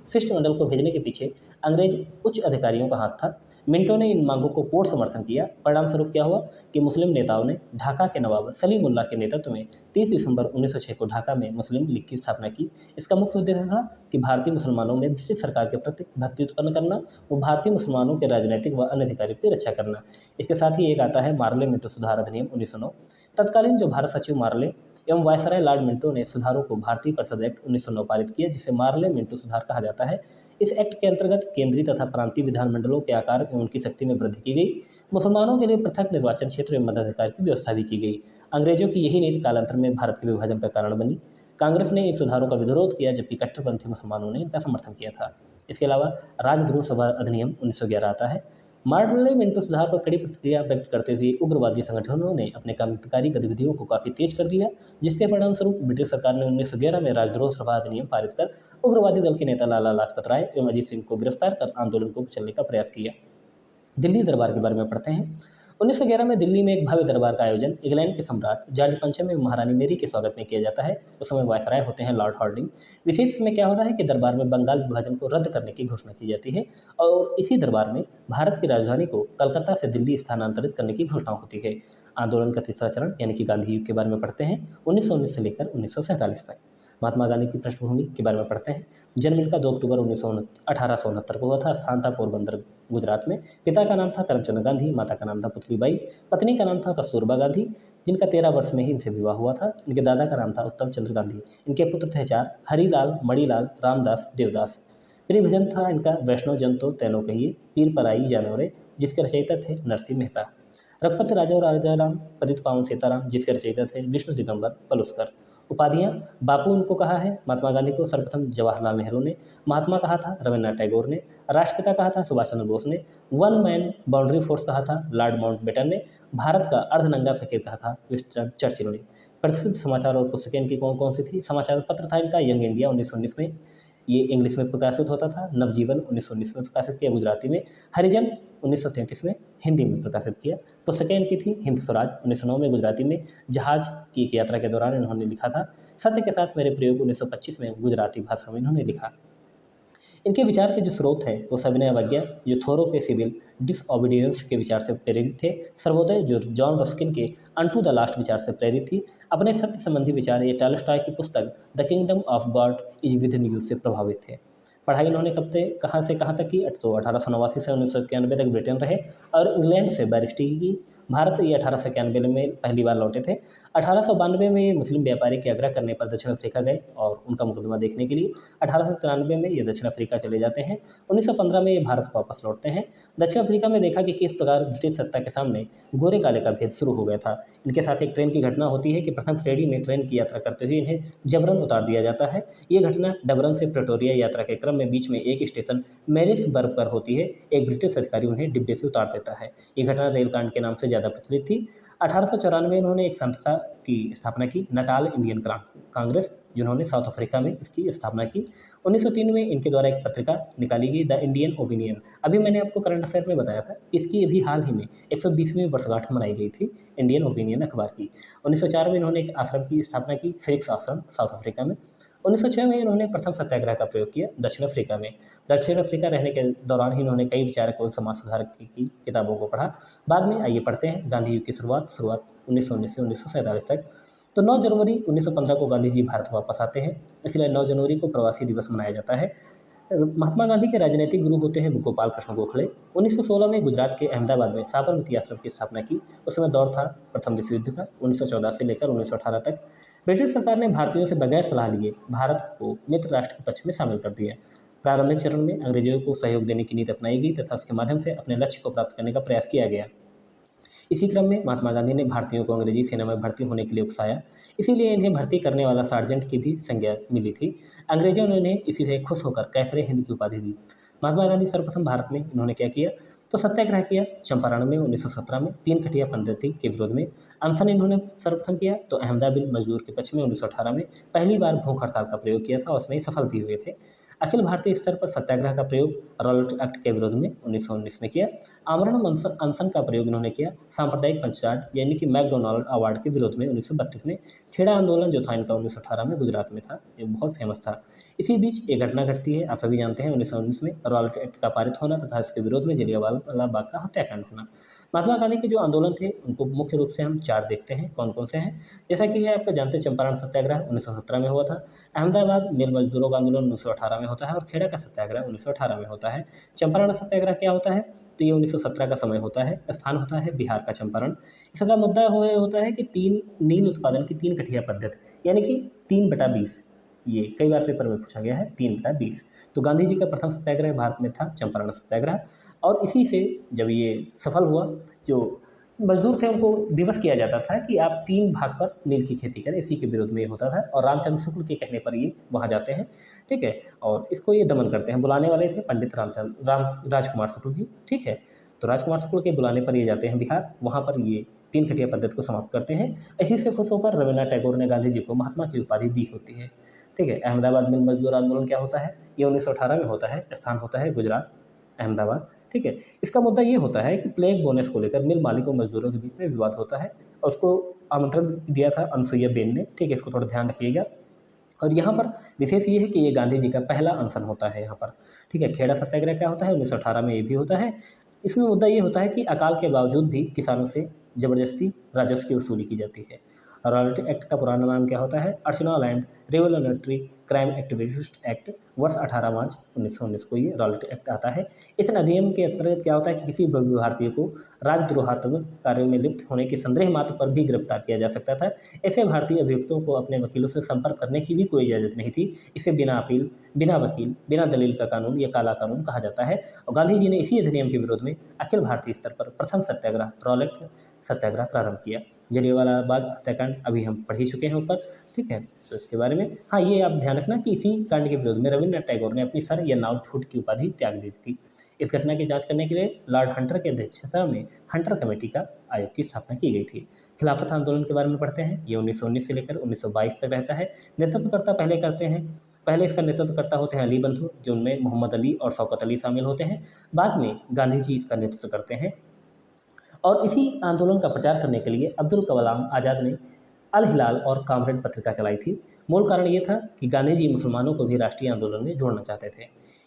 शिष्टमंडल को भेजने के पीछे अंग्रेज उच्च अधिकारियों का हाथ था। मिंटो ने इन मांगों को पूर्ण समर्थन किया। परिणाम स्वरूप क्या हुआ कि मुस्लिम नेताओं ने ढाका के नवाब सलीमुल्लाह के नेतृत्व में 30 दिसंबर 1906 को ढाका में मुस्लिम लीग की स्थापना की। इसका मुख्य उद्देश्य था कि भारतीय मुसलमानों में ब्रिटिश सरकार के प्रति भक्ति उत्पन्न करना व भारतीय मुसलमानों के राजनीतिक व अन्य अधिकारों की रक्षा करना। इसके साथ ही एक आता है मार्ले मिंटो सुधार अधिनियम 1909। तत्कालीन जो भारत सचिव मार्ले एवं वायसराय लॉर्ड मिंटो ने सुधारों को भारतीय परिषद एक्ट 1909 पारित किया, जिसे मार्ले मिंटो सुधार कहा जाता है। इस एक्ट के अंतर्गत केंद्रीय तथा प्रांतीय विधानमंडलों के आकार एवं उनकी शक्ति में वृद्धि की गई। मुसलमानों के लिए पृथक निर्वाचन क्षेत्र एवं मताधिकार की व्यवस्था भी की गई। अंग्रेजों की यही नीति कालांतर में भारत के विभाजन का कारण बनी। कांग्रेस ने इन सुधारों का विरोध किया, जबकि कट्टरपंथी मुसलमानों ने इनका समर्थन किया था। इसके अलावा राजद्रोह सभा अधिनियम 1911 आता है। मार्ले मिंटो सुधार पर कड़ी प्रतिक्रिया व्यक्त करते हुए उग्रवादी संगठनों ने अपने क्रांतिकारी गतिविधियों को काफ़ी तेज कर दिया, जिसके परिणामस्वरूप ब्रिटिश सरकार ने 1911 में राजद्रोह सभा अधिनियम पारित कर उग्रवादी दल के नेता लाला लाजपत राय एवं अजीत सिंह को गिरफ्तार कर आंदोलन को कुचलने का प्रयास किया। दिल्ली दरबार के बारे में पढ़ते हैं। 1911 में दिल्ली में एक भव्य दरबार का आयोजन इंग्लैंड के सम्राट जॉर्ज पंचम एवं महारानी मेरी के स्वागत में किया जाता है। उस समय वायसराय होते हैं लॉर्ड हार्डिंग। विशेष में क्या होता है कि दरबार में बंगाल विभाजन को रद्द करने की घोषणा की जाती है और इसी दरबार में भारत की राजधानी को कलकत्ता से दिल्ली स्थानांतरित करने की घोषणा होती है। आंदोलन का तीसरा चरण यानी कि गांधी युग के बारे में पढ़ते हैं 1919 से लेकर 1947 तक। महात्मा गांधी की पृष्ठभूमि के बारे में पढ़ते हैं। जन्म इनका 2 अक्टूबर 1869 को हुआ था। स्थान था पोरबंदर, गुजरात में। पिता का नाम था करमचंद गांधी, माता का नाम था पुतलीबाई, पत्नी का नाम था कस्तूरबा गांधी, जिनका 13 वर्ष में ही इनसे विवाह हुआ था। इनके दादा का नाम था उत्तम चंद्र गांधी। इनके पुत्र थे 4, हरिलाल, मणिलाल, रामदास, देवदास। प्रिय भजन था इनका वैष्णव जन तो तैनो कहिए, पीर पराई जानो रे, जिसके रचयिता थे नरसिंह मेहता। रघुपति राजा और राजा राम, पतित पावन सीताराम, जिसके रचयिता थे विष्णु दिगंबर पलुस्कर। उपाधियां, बापू उनको कहा है महात्मा गांधी को सर्वप्रथम जवाहरलाल नेहरू ने, महात्मा कहा था रविन्द्रनाथ टैगोर ने, राष्ट्रपिता कहा था सुभाष चंद्र बोस ने, वन मैन बाउंड्री फोर्स कहा था लॉर्ड माउंटबेटन ने, भारत का अर्धनंगा फकीर कहा था विंस्टन चर्चिल ने। प्रसिद्ध समाचार और पुस्तकें इनकी कौन कौन सी थी? समाचार पत्र था इनका यंग इंडिया 1919 में, ये इंग्लिश में प्रकाशित होता था। नवजीवन 1919 में प्रकाशित किया गुजराती में। हरिजन 1933 में हिंदी में प्रकाशित किया। पुस्तकें इनकी थी हिंद स्वराज 1909 में गुजराती में, जहाज की एक यात्रा के दौरान इन्होंने लिखा था। सत्य के साथ मेरे प्रयोग 1925 में गुजराती भाषा में इन्होंने लिखा। इनके विचार के जो स्रोत हैं वो सविनय अवज्ञा, जो थोरो के सिविल डिसओबीडियंस के विचार से प्रेरित थे। सर्वोदय, जो जॉन रस्किन के अनटू द लास्ट विचार से प्रेरित थी। अपने सत्य संबंधी विचार ये टॉलस्टॉय की पुस्तक the kingdom of God is within you से प्रभावित थे। पढ़ाई इन्होंने कहाँ से कहाँ तक की? तो 1889 से 1991 तक ब्रिटेन रहे और इंग्लैंड से बैरिस्ट्री की। भारत ये 1891 में पहली बार लौटे थे। 1892 में ये मुस्लिम व्यापारी के आग्रह करने पर दक्षिण अफ्रीका गए और उनका मुकदमा देखने के लिए। 1893 में ये दक्षिण अफ्रीका चले जाते हैं। 1915 में ये भारत वापस लौटते हैं। दक्षिण अफ्रीका में देखा कि किस प्रकार ब्रिटिश सत्ता के सामने गोरे काले का भेद शुरू हो गया था। इनके साथ एक ट्रेन की घटना होती है कि प्रथम श्रेणी में ट्रेन की यात्रा करते हुए इन्हें जबरन उतार दिया जाता है। ये घटना डबरन से प्रेटोरिया यात्रा के क्रम में बीच में एक स्टेशन मैरिसबर्ग पर होती है। एक ब्रिटिश अधिकारी उन्हें डिब्बे से उतार देता है। ये घटना रेलकांड के नाम से ज़्यादा प्रचलित थी। 1894 में इन्होंने एक संस्था की स्थापना की, नटाल इंडियन कांग्रेस, जिन्होंने साउथ अफ्रीका में इसकी स्थापना की। 1903 में इनके द्वारा एक पत्रिका निकाली गई, द इंडियन ओपिनियन। अभी मैंने आपको करंट अफेयर में बताया था, इसकी अभी हाल ही में 120वीं वर्षगांठ मनाई गई थी इंडियन ओपिनियन अखबार की। 1904 में इन्होंने एक आश्रम की स्थापना की, फेरिक्स आश्रम, साउथ अफ्रीका में। 1906 में इन्होंने प्रथम सत्याग्रह का प्रयोग किया दक्षिण अफ्रीका में। दक्षिण अफ्रीका रहने के दौरान ही इन्होंने कई विचारकों और समाज सुधारक की किताबों को पढ़ा। बाद में आइए पढ़ते हैं गांधी युग की शुरुआत 1919 से 1947 तक। तो 9 जनवरी 1915 को गांधी जी भारत वापस आते हैं, इसलिए 9 जनवरी को प्रवासी दिवस मनाया जाता है। महात्मा गांधी के राजनीतिक गुरु होते हैं गोपाल कृष्ण गोखले। 1916 में गुजरात के अहमदाबाद में साबरमती आश्रम की स्थापना की। उस समय दौर था प्रथम विश्व युद्ध का, 1914 से लेकर 1918 तक। ब्रिटिश सरकार ने भारतीयों से बगैर सलाह लिए भारत को मित्र राष्ट्र के पक्ष में शामिल कर दिया। प्रारंभिक चरण में अंग्रेजों को सहयोग देने की नीति अपनाई गई तथा उसके माध्यम से अपने लक्ष्य को प्राप्त करने का प्रयास किया गया। इसी क्रम में महात्मा गांधी ने भारतीयों को अंग्रेजी सेना में भर्ती होने के लिए उकसाया, इसीलिए इन्हें भर्ती करने वाला सार्जेंट की भी संज्ञा मिली थी। अंग्रेजों ने इन्हें इसी से खुश होकर कैसरे हिंद की उपाधि दी। महात्मा गांधी सर्वप्रथम भारत में इन्होंने क्या किया? तो सत्याग्रह किया चंपारण में 1917 में, 3 कटिया पद्धति के विरोध में। अनशन इन्होंने सर्वप्रथम किया तो अहमदाबाद मजदूर के पक्ष में 1918 में पहली बार भूख हड़ताल का प्रयोग किया था, उसमें सफल भी हुए थे। अखिल भारतीय स्तर पर सत्याग्रह का प्रयोग रॉलेट एक्ट के विरोध में 1919 में किया। आमरण अनशन का प्रयोग इन्होंने किया सांप्रदायिक पंचायत यानी कि मैकडोनाल्ड अवार्ड के विरोध में 1932 में। खेड़ा आंदोलन जो था इनका 1918 में गुजरात में था, ये बहुत फेमस था। इसी बीच एक घटना घटती है, आप सभी जानते हैं, 1919 में रॉलेट एक्ट का पारित होना तथा इसके विरोध में जलियांवाला बाग का हत्याकांड होना। महात्मा गांधी के जो आंदोलन थे उनको मुख्य रूप से हम 4 देखते हैं, कौन कौन से हैं। जैसा कि है आपको जानते हैं, चंपारण सत्याग्रह 1917 में हुआ था, अहमदाबाद मिल मजदूरों का आंदोलन 1918 में होता है और खेड़ा का सत्याग्रह 1918 में होता है। चंपारण सत्याग्रह क्या होता है? तो ये 1917 का समय होता है, स्थान होता है बिहार का चंपारण। इसका मुद्दा होता है कि 3 नील उत्पादन की 3 कठिया पद्धति यानी कि 3/20, ये कई बार पेपर में पूछा गया है 3/20। तो गांधी जी का प्रथम सत्याग्रह भारत में था चंपारण सत्याग्रह, और इसी से जब ये सफल हुआ, जो मजदूर थे उनको विवश किया जाता था कि आप 3 भाग पर नील की खेती करें, इसी के विरोध में ये होता था और रामचंद्र शुक्ल के कहने पर ये वहाँ जाते हैं, ठीक है, और इसको ये दमन करते हैं। बुलाने वाले थे पंडित राजकुमार शुक्ल जी, ठीक है। तो राजकुमार शुक्ल के बुलाने पर ये जाते हैं बिहार, वहाँ पर ये 3 कटिया पद्धति को समाप्त करते हैं। इसी से खुश होकर रविन्द्रनाथ टैगोर ने गांधी जी को महात्मा की उपाधि दी होती है, ठीक है। अहमदाबाद मिल मजदूर आंदोलन क्या होता है? ये 1918 में होता है, स्थान होता है गुजरात, अहमदाबाद, ठीक है। इसका मुद्दा ये होता है कि प्लेग बोनस को लेकर मिल मालिकों मजदूरों के बीच में विवाद होता है और उसको आमंत्रण दिया था अनसुईया बेन ने, ठीक है, इसको थोड़ा ध्यान रखिएगा। और यहाँ पर विशेष ये है कि ये गांधी जी का पहला अनशन होता है यहाँ पर, ठीक है। खेड़ा सत्याग्रह क्या होता है? 1918 में ये भी होता है। इसमें मुद्दा ये होता है कि अकाल के बावजूद भी किसानों से ज़बरदस्ती राजस्व की वसूली की जाती है। रॉयल्टी एक्ट का पुराना नाम क्या होता है? Arsenal and revolutionary crime activist act, वर्ष 18 मार्च 1919 को ये रॉयल्टी एक्ट आता है। इस अधिनियम के अंतर्गत क्या होता है कि किसी भी भारतीय को राजद्रोहात्मक कार्यों में लिप्त होने के संदेह मात्र पर भी गिरफ्तार किया जा सकता था। ऐसे भारतीय अभियुक्तों को अपने वकीलों से संपर्क करने की भी कोई इजाज़त नहीं थी। इसे बिना अपील, बिना वकील, बिना दलील का कानून या काला कानून कहा जाता है। और गांधी जी ने इसी अधिनियम के विरोध में अखिल भारतीय स्तर पर प्रथम सत्याग्रह रॉलेट सत्याग्रह प्रारंभ किया। जलियांवाला बाग हत्याकांड अभी हम पढ़ ही चुके हैं ऊपर, ठीक है। तो इसके बारे में हाँ, ये आप ध्यान रखना कि इसी कांड के विरोध में रविन्द्रनाथ टैगोर ने अपनी सर या नाउटहुड की उपाधि त्याग दी थी। इस घटना की जांच करने के लिए लॉर्ड हंटर की अध्यक्षता में हंटर कमेटी का आयोग की स्थापना की गई थी। खिलाफत आंदोलन के बारे में पढ़ते हैं। ये 1919 से लेकर 1922 तक रहता है। नेतृत्वकर्ता पहले करते हैं, पहले इसका नेतृत्व करता होते हैं अली बंधु, जिनमें मोहम्मद अली और शौकत अली शामिल होते हैं। बाद में गांधी जी इसका नेतृत्व करते हैं और इसी आंदोलन का प्रचार करने के लिए अब्दुल कलाम आज़ाद ने अल हिलाल और कामरेड पत्रिका चलाई थी। मूल कारण ये था कि गांधी जी मुसलमानों को भी राष्ट्रीय आंदोलन में जोड़ना चाहते थे।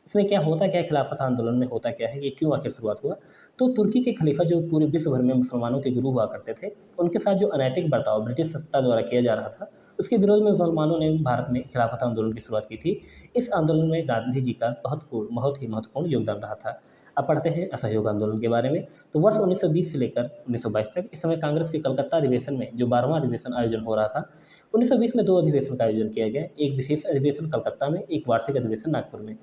इसमें क्या होता क्या है, खिलाफत आंदोलन में होता क्या है, ये क्यों आखिर शुरुआत हुआ? तो तुर्की के खलीफा जो पूरे विश्व भर में मुसलमानों के गुरु हुआ करते थे, उनके साथ जो अनैतिक बर्ताव ब्रिटिश सत्ता द्वारा किया जा रहा था, उसके विरोध में मुसलमानों ने भारत में खिलाफत आंदोलन की शुरुआत की थी। इस आंदोलन में गांधी जी का बहुत ही महत्वपूर्ण योगदान रहा था। अब पढ़ते हैं असहयोग आंदोलन के बारे में। तो वर्ष 1920 से लेकर 1922 तक इस समय कांग्रेस के कलकत्ता अधिवेशन में जो 12वां अधिवेशन आयोजन हो रहा था, 1920 में 2 अधिवेशन का आयोजन किया गया। एक विशेष अधिवेशन कलकत्ता में, एक वार्षिक अधिवेशन नागपुर में।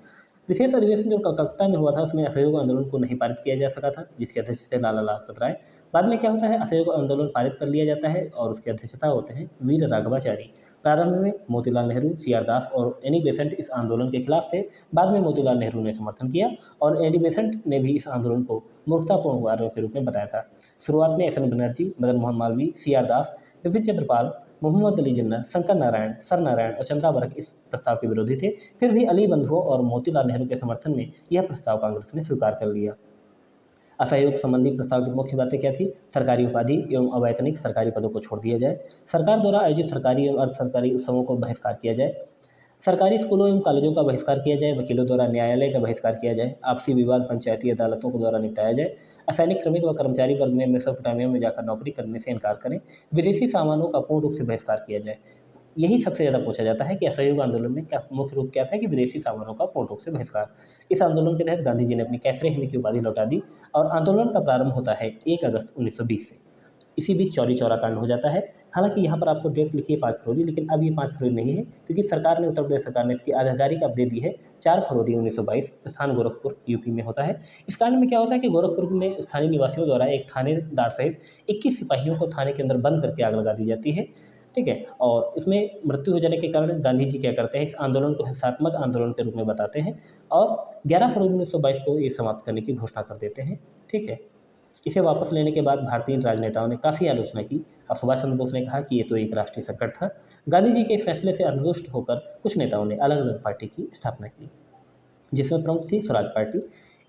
विशेष अधिवेशन जो कलकत्ता में हुआ था उसमें असहयोग आंदोलन को नहीं पारित किया जा सका था, जिसके अध्यक्ष थे लाला लाजपत राय। बाद में क्या होता है, असहयोग आंदोलन पारित कर लिया जाता है और उसके अध्यक्षता होते हैं वीर राघवाचारी। प्रारंभ में मोतीलाल नेहरू, सी आर दास और एनी बेसेंट इस आंदोलन के खिलाफ थे। बाद में मोतीलाल नेहरू ने समर्थन किया और एनी बेसेंट ने भी इस आंदोलन को मूर्खतापूर्ण कार्यों के रूप में बताया था। शुरुआत में S N Banerjee, Madan Mohan Malviya, C R Das, Bipin Chandra Pal, Mohammad Ali Jinnah, Shankar Narayan, Sir Narayan और चंद्रा बरक इस प्रस्ताव के विरोधी थे। फिर भी अली बंधुओं और मोतीलाल नेहरू के समर्थन में यह प्रस्ताव कांग्रेस ने स्वीकार कर लिया। असहयोग संबंधी प्रस्ताव की मुख्य बातें क्या थी? सरकारी उपाधि एवं अवैतनिक सरकारी पदों को छोड़ दिया जाए, सरकार द्वारा आयोजित सरकारी एवं अर्ध सरकारी उत्सवों को बहिष्कार किया जाए, सरकारी स्कूलों एवं कॉलेजों का बहिष्कार किया जाए, वकीलों द्वारा न्यायालय का बहिष्कार किया जाए, आपसी विवाद पंचायती अदालतों के द्वारा निपटाया जाए, असैनिक श्रमिक व कर्मचारी वर्ग में मेसोपोटामिया में जाकर नौकरी करने से इनकार करें, विदेशी सामानों का पूर्ण रूप से बहिष्कार किया जाए। यही सबसे ज़्यादा पूछा जाता है कि असहयोग आंदोलन में क्या मुख्य रूप क्या था कि विदेशी सामानों का पूर्ण रूप से बहिष्कार। इस आंदोलन के तहत गांधी जी ने अपनी कैसरे हिंद की उपाधि लौटा दी और आंदोलन का प्रारंभ होता है 1 अगस्त 1920 से। इसी बीच चौरी चौरा कांड हो जाता है। हालांकि यहाँ पर आपको डेट लिखी है 5 फरवरी, लेकिन अब ये 5 फरवरी नहीं है क्योंकि सरकार ने, उत्तर प्रदेश सरकार ने इसकी आधिकारिक अब दे दी है 4 फरवरी 1922। स्थान गोरखपुर यूपी में होता है। इस कांड में क्या होता है कि गोरखपुर में स्थानीय निवासियों द्वारा एक थानेदार सहित 21 सिपाहियों को थाने के अंदर बंद करके आग लगा दी जाती है, ठीक है। और इसमें मृत्यु हो जाने के कारण गांधी जी क्या करते हैं, इस आंदोलन को हिंसात्मक आंदोलन के रूप में बताते हैं और 11 फरवरी 1922 को ये समाप्त करने की घोषणा कर देते हैं, ठीक है। इसे वापस लेने के बाद भारतीय राजनेताओं ने काफ़ी आलोचना की और सुभाष चंद्र बोस ने कहा कि ये तो एक राष्ट्रीय संकट था। गांधी जी के इस फैसले से असंतुष्ट होकर कुछ नेताओं ने अलग अलग पार्टी की स्थापना की, जिसमें प्रमुख थी स्वराज पार्टी।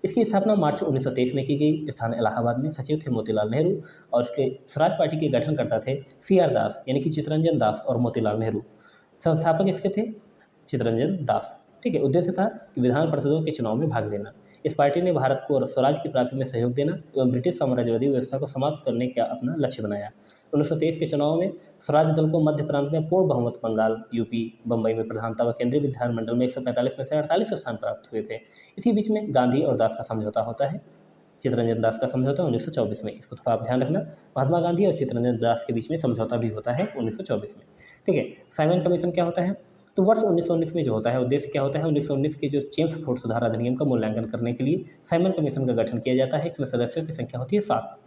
इसकी स्थापना मार्च 1923 में की गई। स्थान इलाहाबाद में। सचिव थे मोतीलाल नेहरू और इसके स्वराज पार्टी के गठनकर्ता थे सी आर दास यानी कि चित्तरंजन दास और मोतीलाल नेहरू। संस्थापक इसके थे चित्तरंजन दास, ठीक है। उद्देश्य था कि विधान परिषदों के चुनाव में भाग लेना। इस पार्टी ने भारत को स्वराज की प्राप्ति में सहयोग देना एवं ब्रिटिश साम्राज्यवादी व्यवस्था को समाप्त करने का अपना लक्ष्य बनाया। 1923 के चुनाव में स्वराज दल को मध्य प्रांत में पूर्ण बहुमत, बंगाल, यूपी, बम्बई में प्रधानता व केंद्रीय विधानमंडल में 145 में से 48 स्थान प्राप्त हुए थे। इसी बीच में गांधी और दास का समझौता होता है, चित्तरंजन दास का समझौता 1924 में। इसको थोड़ा आप ध्यान रखना। महात्मा गांधी और चित्तरंजन दास के बीच में समझौता भी होता है 1924 में, ठीक है। साइमन कमीशन क्या होता है? तो वर्ष 1919 में जो होता है, उद्देश्य क्या होता है? 1919 के जो चेम्स फोर्ड सुधार अधिनियम का मूल्यांकन करने के लिए साइमन कमीशन का गठन किया जाता है। इसमें सदस्यों की संख्या होती है 7,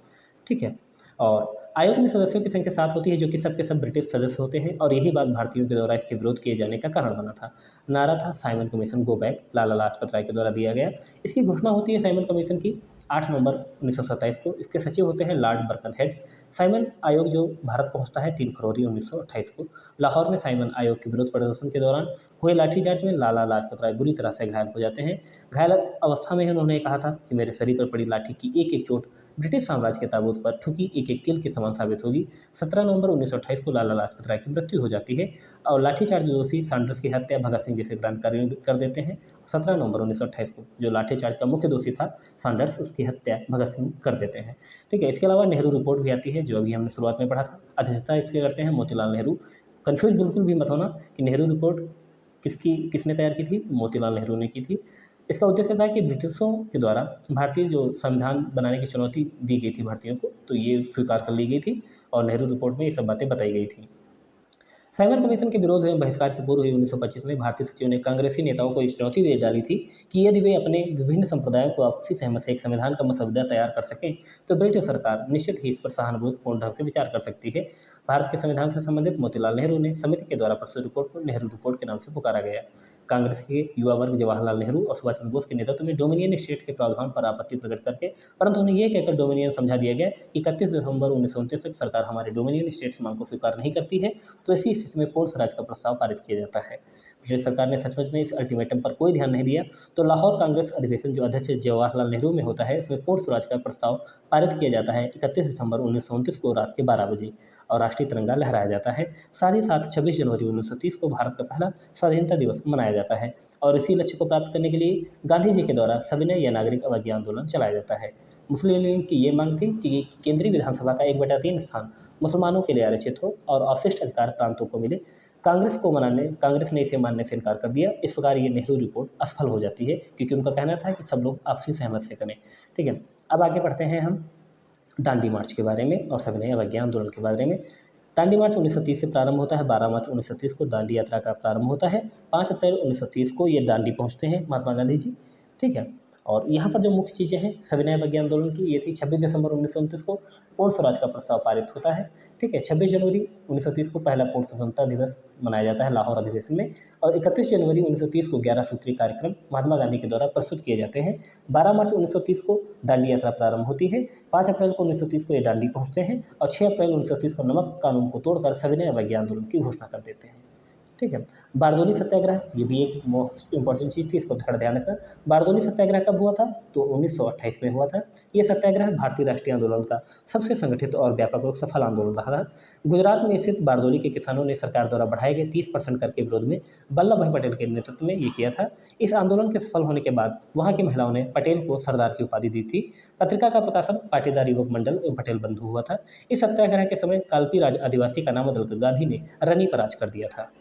ठीक है। और आयोग में सदस्यों की संख्या 7 होती है, जो कि सब के सब ब्रिटिश सदस्य होते हैं और यही बात भारतीयों के द्वारा इसके विरोध किए जाने का कारण बना था। नारा था Simon commission go back, Lala Lajpat Rai के द्वारा दिया गया। इसकी घोषणा होती है साइमन कमीशन की 8 नवंबर 1927 को। इसके सचिव होते हैं लॉर्ड बर्कनहेड। साइमन आयोग जो भारत पहुंचता है 3 फरवरी 1928 को। लाहौर में साइमन आयोग के विरोध प्रदर्शन के दौरान हुए लाठीचार्ज में लाला लाजपत राय बुरी तरह से घायल हो जाते हैं। घायल अवस्था में उन्होंने कहा था कि मेरे शरीर पर पड़ी लाठी की एक एक चोट ब्रिटिश साम्राज्य के ताबूत पर ठुकी एक एक कील के समान साबित होगी। 17 नवंबर 1928 को लाला लाजपत राय की मृत्यु हो जाती है और लाठीचार्ज दोषी सैंडर्स की हत्या भगत सिंह जैसे क्रांतिकारियों ने कर देते हैं। 17 नवंबर 1928 को जो लाठीचार्ज का मुख्य दोषी था सैंडर्स, उसकी हत्या भगत सिंह कर देते हैं। ठीक है, इसके अलावा नेहरू रिपोर्ट भी आती है जो अभी हमने शुरुआत में पढ़ा था। अध्यक्षता इसके करते हैं मोतीलाल नेहरू। कन्फ्यूज बिल्कुल भी मत होना कि नेहरू रिपोर्ट किसने तैयार की थी, तो मोतीलाल नेहरू ने की थी। इसका उद्देश्य था कि ब्रिटिशों के द्वारा भारतीय जो संविधान बनाने की चुनौती दी गई थी भारतीयों को, तो ये स्वीकार कर ली गई थी और नेहरू रिपोर्ट में ये सब बातें बताई गई थी। साइमन कमीशन के विरोध में बहिष्कार की पूर्व हुई 1925 में भारतीय सचिव ने कांग्रेसी नेताओं को इस चुनौती दे डाली थी कि यदि वे अपने विभिन्न संप्रदायों को आपसी सहमति से एक संविधान का मसौदा तैयार कर सकें तो ब्रिटिश सरकार निश्चित ही इस पर सहानुभूतिपूर्ण ढंग से विचार कर सकती है। भारत के संविधान से संबंधित मोतीलाल नेहरू ने समिति के द्वारा प्रस्तुत रिपोर्ट को नेहरू रिपोर्ट के नाम से पुकारा गया। कांग्रेस के युवा वर्ग जवाहरलाल नेहरू और सुभाष चंद्र बोस के नेतृत्व में डोमिनियन स्टेट के प्रावधान पर आपत्ति प्रकट करके, परंतु उन्हें यह कहकर डोमिनियन समझा दिया गया कि 31 दिसंबर 1929 तक सरकार हमारे डोमिनियन स्टेट्स मांग को स्वीकार नहीं करती है, तो ऐसी स्थिति में पूर्ण स्वराज का प्रस्ताव पारित किया जाता है। ब्रिटिश सरकार ने सचमुच में इस अल्टीमेटम पर कोई ध्यान नहीं दिया, तो लाहौर कांग्रेस अधिवेशन जो अध्यक्ष जवाहरलाल नेहरू में होता है, इसमें पूर्ण स्वराज का प्रस्ताव पारित किया जाता है 31 दिसंबर 1929 को रात के 12 बजे और राष्ट्रीय तिरंगा लहराया जाता है। साथ ही साथ 26 जनवरी 1930 को भारत का पहला स्वाधीनता दिवस मनाया जाता है और इसी लक्ष्य को प्राप्त करने के लिए गांधी जी के द्वारा सविनय या नागरिक अवज्ञा आंदोलन चलाया जाता है। मुस्लिम लीग की ये मांग थी कि केंद्रीय विधानसभा का 1/3 स्थान मुसलमानों के लिए आरक्षित हो और अवशिष्ट अधिकार प्रांतों को मिले। कांग्रेस ने इसे मानने से इनकार कर दिया। इस प्रकार ये नेहरू रिपोर्ट असफल हो जाती है क्योंकि उनका कहना था कि सब लोग आपसी सहमति से करें। ठीक है, अब आगे बढ़ते हैं हम दांडी मार्च के बारे में और सविनय अवज्ञा आंदोलन के बारे में। दांडी मार्च 1930 से प्रारंभ होता है। 12 मार्च 1930 को दांडी यात्रा का प्रारंभ होता है। 5 अप्रैल 1930 को ये दांडी पहुंचते हैं महात्मा गांधी जी। ठीक है, और यहाँ पर जो मुख्य चीज़ें हैं सविनय अवज्ञा आंदोलन की, ये थी 26 दिसंबर 1929 को पूर्ण स्वराज का प्रस्ताव पारित होता है। ठीक है, 26 जनवरी 1930 को पहला पूर्ण स्वतंत्रता दिवस मनाया जाता है लाहौर अधिवेशन में और 31 जनवरी 1930 को 11 सूत्रीय कार्यक्रम महात्मा गांधी के द्वारा प्रस्तुत किए जाते हैं। 12 मार्च 1930 को दांडी यात्रा प्रारंभ होती है। 5 अप्रैल को 1930 को ये दांडी पहुंचते हैं और 6 अप्रैल 1930 को नमक कानून को तोड़कर सविनय अवज्ञा आंदोलन की घोषणा कर देते हैं। ठीक है, बारदोली सत्याग्रह, ये भी एक मोस्ट इंपॉर्टेंट चीज़ थी, इसको थोड़ा ध्यान रखना। बारदोली सत्याग्रह कब हुआ था, तो 1928 में हुआ था। ये सत्याग्रह भारतीय राष्ट्रीय आंदोलन का सबसे संगठित और व्यापक और सफल आंदोलन रहा था। गुजरात में स्थित बारदोली के किसानों ने सरकार द्वारा बढ़ाए गए 30% कर के विरोध में वल्लभ भाई पटेल के नेतृत्व में ये किया था। इस आंदोलन के सफल होने के बाद वहाँ की महिलाओं ने पटेल को सरदार की उपाधि दी थी। पत्रिका का प्रकाशन पाटीदार युवक मंडल एवं पटेल बंधु हुआ था। इस सत्याग्रह के समय काल्पी राज आदिवासी का नाम बदलकर गांधी ने रनी पर राज कर दिया था।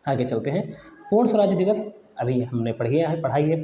आगे चलते हैं। पूर्ण स्वराज दिवस अभी हमने पढ़ाई है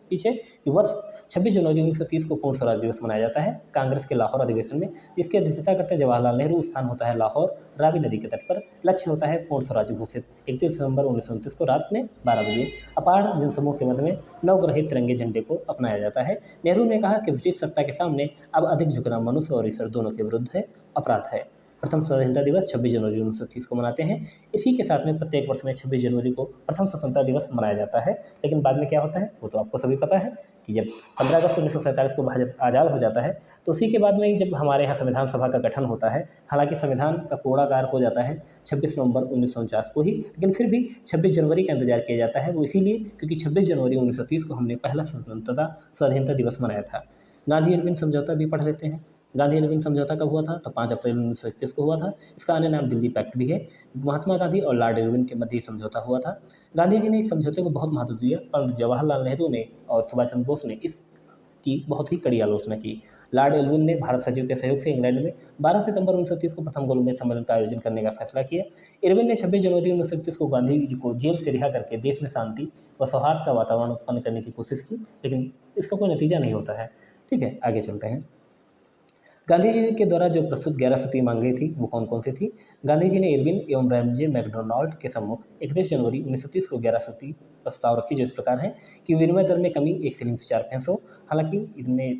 पीछे कि वर्ष 26 जनवरी 1930 को पूर्ण स्वराज दिवस मनाया जाता है कांग्रेस के लाहौर अधिवेशन में, जिसकी अध्यक्षता करते हैं जवाहरलाल नेहरू। स्थान होता है लाहौर, रावी नदी के तट पर। लक्ष्य होता है पूर्ण स्वराज घोषित 31 दिसंबर 1929 को रात में 12 बजे अपार जनसमूह के मध्य में नवग्रहित तिरंगे झंडे को अपनाया जाता है। नेहरू ने कहा कि ब्रिटिश सत्ता के सामने अब अधिक झुकना मनुष्य और ईश्वर दोनों के विरुद्ध है, अपराध है। प्रथम स्वतंत्रता दिवस 26 जनवरी 1930 को मनाते हैं। इसी के साथ में प्रत्येक वर्ष में 26 जनवरी को प्रथम स्वतंत्रता दिवस मनाया जाता है। लेकिन बाद में क्या होता है वो तो आपको सभी पता है कि जब 15 अगस्त 1947 को भारत आज़ाद हो जाता है तो उसी के बाद में जब हमारे यहाँ संविधान सभा का गठन होता है, हालांकि संविधान का पूर्णाकार हो जाता है 26 नवंबर 1949 को ही, लेकिन फिर भी 26 जनवरी का इंतजार किया जाता है। वो इसीलिए क्योंकि 26 जनवरी 1930 को हमने पहला स्वाधीनता दिवस मनाया था। गांधी इरविन समझौता भी पढ़ लेते हैं। गांधी इरविन समझौता कब हुआ था, तो 5 अप्रैल 1931 को हुआ था। इसका अन्य नाम दिल्ली पैक्ट भी है। महात्मा गांधी और लॉर्ड इरविन के मध्य समझौता हुआ था। गांधी जी ने इस समझौते को बहुत महत्व दिया, पर जवाहरलाल नेहरू ने और सुभाष चंद्र बोस ने इसकी बहुत ही कड़ी आलोचना की। लॉर्ड इरविन ने भारत सचिव के सहयोग से इंग्लैंड में 12 सितंबर 1930 को प्रथम गोलमेज सम्मेलन का आयोजन करने का फैसला किया। इरविन ने 26 जनवरी 1931 को गांधी जी को जेल से रिहा करके देश में शांति व सौहार्द का वातावरण उत्पन्न करने की कोशिश की, लेकिन इसका कोई नतीजा नहीं होता है। ठीक है, आगे चलते हैं। गांधी जी के द्वारा जो प्रस्तुत 11 सूत्री मांगें थी वो कौन कौन सी थी। गांधी जी ने इरविन एवं रैमजे मैकडोनाल्ड के सम्मुख 31 जनवरी 1930 को 11 सूत्री प्रस्ताव रखी, जो इस प्रकार है कि विनिमय दर में कमी 1 शिलिंग से 4 पैसों। हालांकि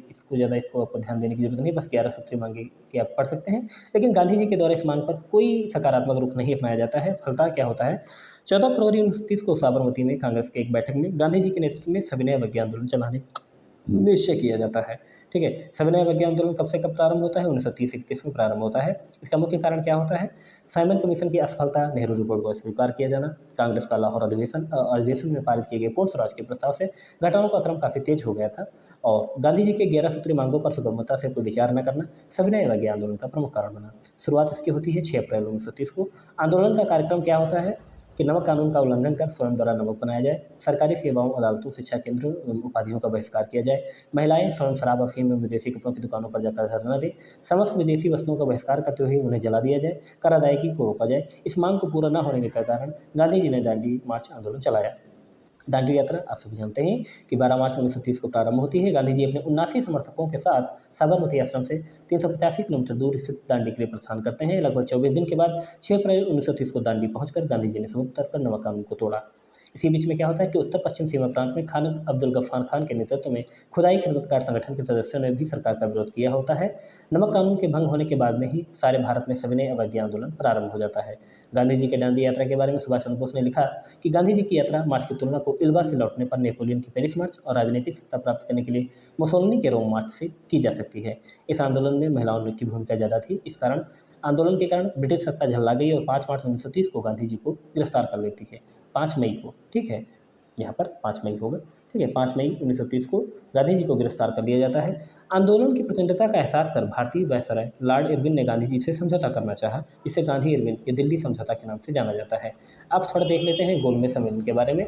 इसको आपको ध्यान देने की जरूरत नहीं, बस 11 सूत्री मांगे कि आप पढ़ सकते हैं। लेकिन गांधी जी के द्वारा इस मांग पर कोई सकारात्मक रुख नहीं अपनाया जाता है। फलतः क्या होता है, 14 फरवरी 1930 को साबरमती में कांग्रेस के एक बैठक में गांधी जी के नेतृत्व में सविनय अवज्ञा आंदोलन चलाने का निश्चय किया जाता है। ठीक है। सविनय अवज्ञा आंदोलन कब से कब प्रारंभ होता है? 1930-31 में प्रारंभ होता है। इसका मुख्य कारण क्या होता है? साइमन कमीशन की असफलता, नेहरू रिपोर्ट को स्वीकार किया जाना, कांग्रेस का लाहौर अधिवेशन में पारित किए गए पूर्ण स्वराज के प्रस्ताव से घटनाओं का क्रम काफ़ी तेज हो गया था और गांधी जी के 11 सूत्री मांगों पर सुगमता से कोई विचार न करना सविनय अवज्ञा आंदोलन का प्रमुख कारण बना। शुरुआत इसकी होती है 6 अप्रैल 1930 को। आंदोलन का कार्यक्रम क्या होता है कि नमक कानून का उल्लंघन कर स्वयं द्वारा नमक बनाया जाए, सरकारी सेवाओं, अदालतों, शिक्षा केंद्र, उपाधियों का बहिष्कार किया जाए, महिलाएं स्वयं शराब, अफीम एवं विदेशी कपड़ों की दुकानों पर जाकर धरना दें, समस्त विदेशी वस्तुओं का बहिष्कार करते हुए उन्हें जला दिया जाए, कर अदायगी को रोका जाए। इस मांग को पूरा न होने के कारण गांधी जी ने दांडी मार्च आंदोलन चलाया। दांडी यात्रा आप सभी जानते हैं कि 12 मार्च 1930 को प्रारंभ होती है। गांधी जी अपने 79 समर्थकों के साथ साबरमती आश्रम से 385 किलोमीटर दूर स्थित दांडी के लिए प्रस्थान करते हैं। लगभग 24 दिन के बाद 6 अप्रैल 1930 को दांडी पहुंचकर गांधी जी ने समुद्र तट पर नमक कानून को तोड़ा। इसी बीच में क्या होता है कि उत्तर पश्चिम सीमा प्रांत में खान अब्दुल गफ्फार खान के नेतृत्व में खुदाई खिदमतकार संगठन के सदस्यों ने भी सरकार का विरोध किया होता है। नमक कानून के भंग होने के बाद में ही सारे भारत में सविनय अवज्ञा आंदोलन प्रारंभ हो जाता है। गांधी जी के दांडी यात्रा के बारे में सुभाष चंद्र बोस ने लिखा कि गांधी जी की यात्रा मार्च की तुलना को इल्वा से लौटने पर नेपोलियन की पेरिस मार्च और राजनीतिक सत्ता प्राप्त करने के लिए मुसोलिनी के रोम मार्च से की जा सकती है। इस आंदोलन में महिलाओं की भूमिका ज़्यादा थी। इस कारण आंदोलन के कारण ब्रिटिश सत्ता झल्ला गई और 5 मार्च 1930 को गांधी जी को गिरफ्तार कर लेती है। 5 मई को, ठीक है, यहाँ पर 5 मई होगा, ठीक है, 5 मई 1930 को गांधी जी को गिरफ्तार कर लिया जाता है। आंदोलन की प्रचंडता का एहसास कर भारतीय वायसराय लॉर्ड इरविन ने गांधी जी से समझौता करना चाहा, जिसे गांधी इरविन के दिल्ली समझौता के नाम से जाना जाता है। अब थोड़ा देख लेते हैं गोलमेज सम्मेलन के बारे में।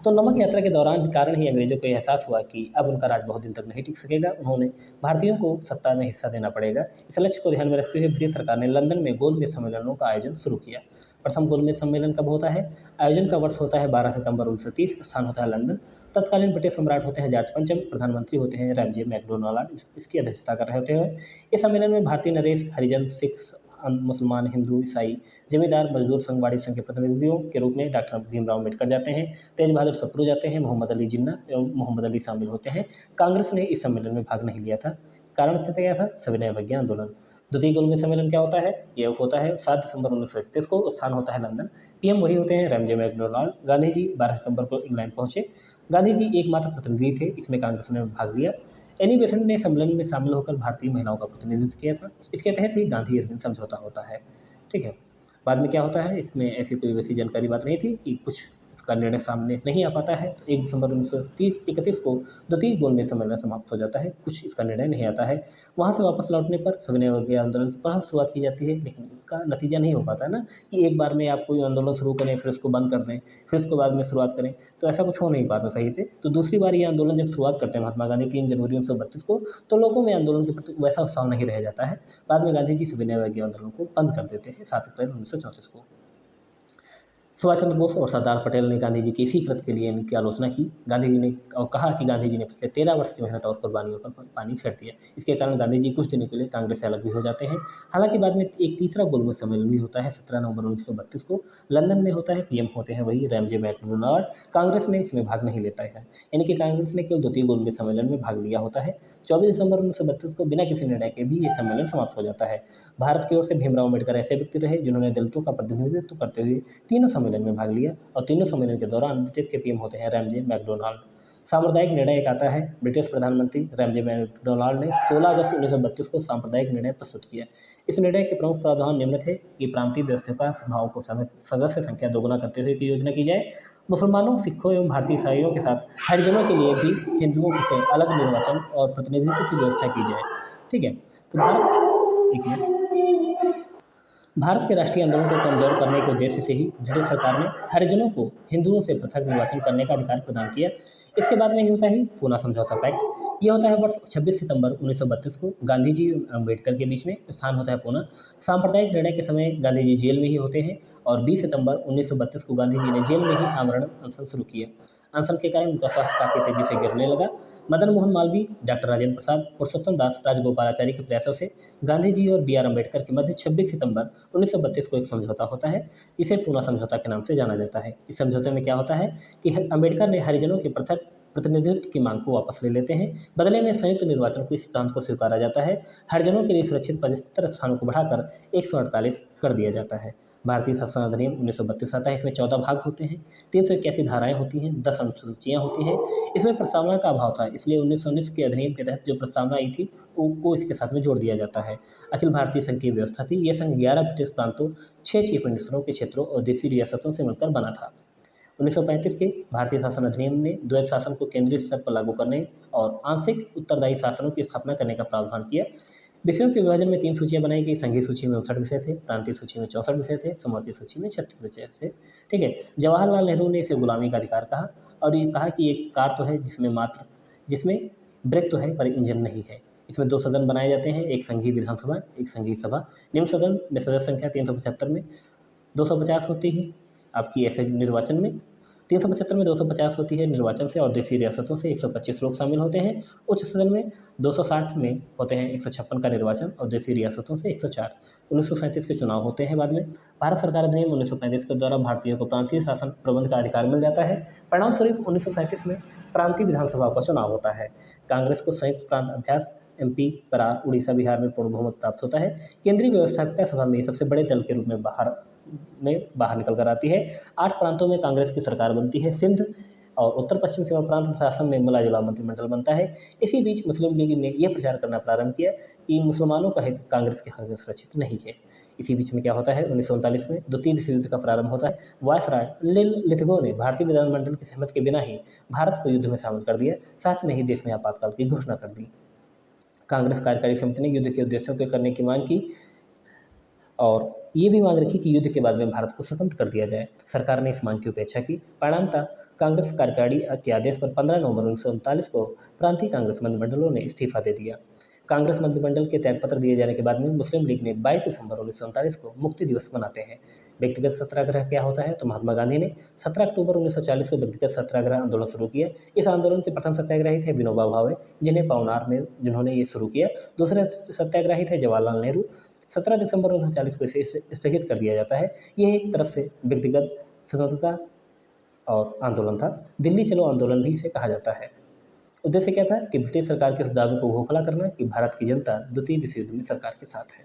तो नमक यात्रा के दौरान कारण ही अंग्रेजों को एहसास हुआ कि अब उनका राज बहुत दिन तक नहीं टिक सकेगा। उन्होंने भारतीयों को सत्ता में हिस्सा देना पड़ेगा। इस लक्ष्य को ध्यान में रखते हुए ब्रिटिश सरकार ने लंदन में गोलमेज सम्मेलनों का आयोजन शुरू किया। प्रथम गोलमेज सम्मेलन कब होता है? आयोजन का वर्ष होता है 12 सितंबर 1930, स्थान होता है लंदन। तत्कालीन ब्रिटिश सम्राट होते हैं जॉर्ज पंचम, प्रधानमंत्री होते हैं रैमजे मैकडोनाल्ड, इसकी अध्यक्षता कर रहे होते हैं। इस सम्मेलन में भारतीय नरेश, हरिजन, सिख, मुसलमान, हिंदू, ईसाई, जमींदार, मजदूर, संघवाड़ी संघ के प्रतिनिधियों के रूप में डॉक्टर भीमराव अम्बेडकर जाते हैं, तेज बहादुर सप्रू जाते हैं, मोहम्मद अली जिन्ना एवं मोहम्मद अली शामिल होते हैं। कांग्रेस ने इस सम्मेलन में भाग नहीं लिया था। कारण क्या था? सविनय अवज्ञा आंदोलन। द्वितीय गोलमेज सम्मेलन क्या होता है? यह होता है 7 दिसंबर 1931 को, स्थान होता है लंदन। पीएम वही होते हैं रैमजे मैकडोनाल्ड। गांधी जी 12 सितंबर को इंग्लैंड पहुंचे। गांधी जी एकमात्र प्रतिनिधि थे, इसमें कांग्रेस ने भाग लिया। एनी बेसेंट ने सम्मेलन में शामिल होकर भारतीय महिलाओं का प्रतिनिधित्व किया था। इसके तहत ही गांधी इरविन समझौता होता है, ठीक है। बाद में क्या होता है, इसमें ऐसी कोई वैसी जानकारी बात नहीं थी कि कुछ इसका निर्णय सामने नहीं आ पाता है। तो 1 दिसंबर 1931 को द्वितीय गोलमेज सम्मेलन समाप्त हो जाता है, कुछ इसका निर्णय नहीं आता है। वहाँ से वापस लौटने पर सविनय अवज्ञा आंदोलन की पुनः शुरुआत की जाती है, लेकिन इसका नतीजा नहीं हो पाता है ना कि एक बार में आप कोई आंदोलन शुरू करें, फिर उसको बंद कर दें, फिर उसके बाद में शुरुआत करें, तो ऐसा कुछ हो नहीं पाता सही से। तो दूसरी बार ये आंदोलन जब शुरुआत करते हैं महात्मा गांधी 3 जनवरी 1932 को, तो लोगों में आंदोलन के प्रति वैसा उत्साह नहीं रह जाता है। बाद में गांधी जी सविनय अवज्ञा आंदोलन को बंद कर देते हैं 7 अप्रैल 1934 को। सुभाष चंद्र बोस और सरदार पटेल ने गांधी जी की इसी कृत्य के लिए इनकी आलोचना की। गांधी जी ने और कहा कि गांधी जी ने पिछले 13 वर्ष की मेहनत और कुर्बानियों पर पानी फेर दिया। इसके कारण गांधी जी कुछ दिनों के लिए कांग्रेस से अलग भी हो जाते हैं। हालांकि बाद में एक तीसरा गोलमेज सम्मेलन भी होता है 17 नवंबर 1932 को, लंदन में होता है। पीएम होते हैं वही रैमजे मैकडोनाल्ड। कांग्रेस ने इसमें भाग नहीं लेता है, यानी कि कांग्रेस ने केवल द्वितीय गोलमेज सम्मेलन में भाग लिया होता है। 24 दिसंबर 1932 को बिना किसी निर्णय के भी ये सम्मेलन समाप्त हो जाता है। भारत की ओर से भीमराव अम्बेडकर ऐसे व्यक्ति रहे जिन्होंने दलितों का प्रतिनिधित्व करते हुए तीनों सम्मेलन में भाग लिया और तीनों सम्मेलन के दौरान ब्रिटिश के पीएम होते हैं रैमजे मैकडोनाल्ड। साम्प्रदायिक निर्णय एक आता है। ब्रिटिश प्रधानमंत्री रैमजे मैकडोनाल्ड ने 16 अगस्त 1932 को सांप्रदायिक निर्णय प्रस्तुत किया। इस निर्णय के प्रमुख प्रावधान निम्न थे कि प्रांतीय व्यवस्था सभाओं को सदस्य संख्या दोगुना करते हुए की योजना की जाए। मुसलमानों, सिखों एवं भारतीय ईसाइयों के साथ हरिजनों के लिए भी हिंदुओं से अलग निर्वाचन और प्रतिनिधित्व की व्यवस्था की जाए, ठीक है। तो भारत के राष्ट्रीय आंदोलन को कमजोर करने के उद्देश्य से ही ब्रिटिश सरकार ने हरिजनों को हिंदुओं से पृथक निर्वाचन करने का अधिकार प्रदान किया। इसके बाद में ही होता है पूना समझौता पैक्ट। यह होता है वर्ष 26 सितंबर 1932 को, गांधी जी और अम्बेडकर के बीच में, स्थान होता है पूना। सांप्रदायिक निर्णय के समय गांधी जी जेल में ही होते हैं और 20 सितंबर 1932 को गांधी जी ने जेल में ही आमरण अनशन शुरू किया। अनशन के कारण उनका स्वास्थ्य काफी तेजी से गिरने लगा। मदन मोहन मालवीय, डॉक्टर राजेंद्र प्रसाद, पुरुषोत्तम दास, राजगोपालाचारी के प्रयासों से गांधी जी और बी आर अम्बेडकर के मध्य 26 सितंबर 1932 को एक समझौता होता है, जिसे पूना समझौता के नाम से जाना जाता है। इस समझौते में क्या होता है कि अम्बेडकर ने हरिजनों के पृथक प्रतिनिधित्व की मांग को वापस ले लेते हैं। बदले में संयुक्त निर्वाचन को इस सिद्धांत को स्वीकारा जाता है। हरिजनों के लिए सुरक्षित 75 स्थानों को बढ़ाकर 148 कर दिया जाता है। भारतीय शासन अधिनियम 1932 आता है। इसमें 14 भाग होते हैं, 381 धाराएँ होती हैं, 10 अनुसूचियाँ होती हैं। इसमें प्रस्तावना का अभाव था, इसलिए 1919 के अधिनियम के तहत जो प्रस्तावना आई थी को इसके साथ में जोड़ दिया जाता है। अखिल भारतीय संघ की व्यवस्था थी। यह संघ 11 ब्रिटिश प्रांतों, 6 चीफ मिनिस्टरों के क्षेत्रों और देशी रियासतों से मिलकर बना था। 1935 के भारतीय शासन अधिनियम ने द्वैध शासन को केंद्रीय स्तर पर लागू करने और आंशिक उत्तरदायी शासनों की स्थापना करने का प्रावधान किया। विषयों के विभाजन में 3 सूचियाँ बनाई गई। संघीय सूची में 59 विषय थे, प्रांतीय सूची में 64 विषय थे, समवर्ती सूची में 36 विषय थे। ठीक है। जवाहरलाल नेहरू ने इसे गुलामी का अधिकार कहा और ये कहा कि एक कार तो है जिसमें ब्रेक तो है पर इंजन नहीं है। इसमें 2 सदन बनाए जाते हैं, एक संघीय विधानसभा, एक संघीय सभा। निम्न सदन में सदस्य संख्या 375 में 250 होती है आपकी ऐसे निर्वाचन में, 375 में 250 होती है निर्वाचन से, और देशी रियासतों से 125 लोग शामिल होते हैं। उच्च सदन में 260 में होते हैं 156 का निर्वाचन और देशी रियासतों से 104। 1937 के चुनाव होते हैं बाद में। भारत सरकार अधिनियम 1935 के द्वारा भारतीयों को प्रांतीय शासन प्रबंध का अधिकार मिल जाता है। परिणाम स्वरूप 1937 में प्रांतीय विधानसभा का चुनाव होता है। कांग्रेस को संयुक्त प्रांत अभ्यास MP, बरार, उड़ीसा, बिहार में पूर्ण बहुमत प्राप्त होता है। केंद्रीय व्यवस्थापिका सभा में सबसे बड़े दल के रूप में बाहर निकल कर आती है। 8 प्रांतों में कांग्रेस की सरकार बनती है। सिंध और उत्तर पश्चिम सीमा प्रांत शासन में मिला जुला मंत्रिमंडल बनता है। इसी बीच मुस्लिम लीग ने यह प्रचार करना प्रारंभ किया कि मुसलमानों का हित कांग्रेस के हक में सुरक्षित नहीं है। इसी बीच में क्या होता है, 1939 में द्वितीय विश्व युद्ध का प्रारंभ होता है। वायसराय लिथगो ने भारतीय विधानमंडल की सहमति के बिना ही भारत को युद्ध में शामिल कर दिया, साथ में ही देश में आपातकाल की घोषणा कर दी। कांग्रेस कार्यकारी समिति ने युद्ध के उद्देश्यों के करने की मांग की और ये भी मांग रखी कि युद्ध के बाद में भारत को स्वतंत्र कर दिया जाए। सरकार ने इस मांग की उपेक्षा की। परिणामतः कांग्रेस कार्यकारिणी के आदेश पर 15 नवंबर 1939 को प्रांतीय कांग्रेस मंत्रिमंडलों ने इस्तीफा दे दिया। कांग्रेस मंत्रिमंडल के त्यागपत्र दिए जाने के बाद में मुस्लिम लीग ने 22 दिसंबर 1939 को मुक्ति दिवस मनाते हैं। व्यक्तिगत सत्याग्रह क्या होता है, तो महात्मा गांधी ने 17 अक्टूबर 1940 को व्यक्तिगत सत्याग्रह आंदोलन शुरू किया। इस आंदोलन के प्रथम सत्याग्रही थे विनोबा भावे, जिन्होंने ये शुरू किया। दूसरे सत्याग्रही थे जवाहरलाल नेहरू। 17 दिसंबर 1940 को इसे स्थगित कर दिया जाता है। यह एक तरफ से व्यक्तिगत स्वतंत्रता और आंदोलन था। दिल्ली चलो आंदोलन भी इसे कहा जाता है। उद्देश्य क्या था कि ब्रिटिश सरकार के उस दावे को खोखला करना कि भारत की जनता द्वितीय विश्व युद्ध में सरकार के साथ है।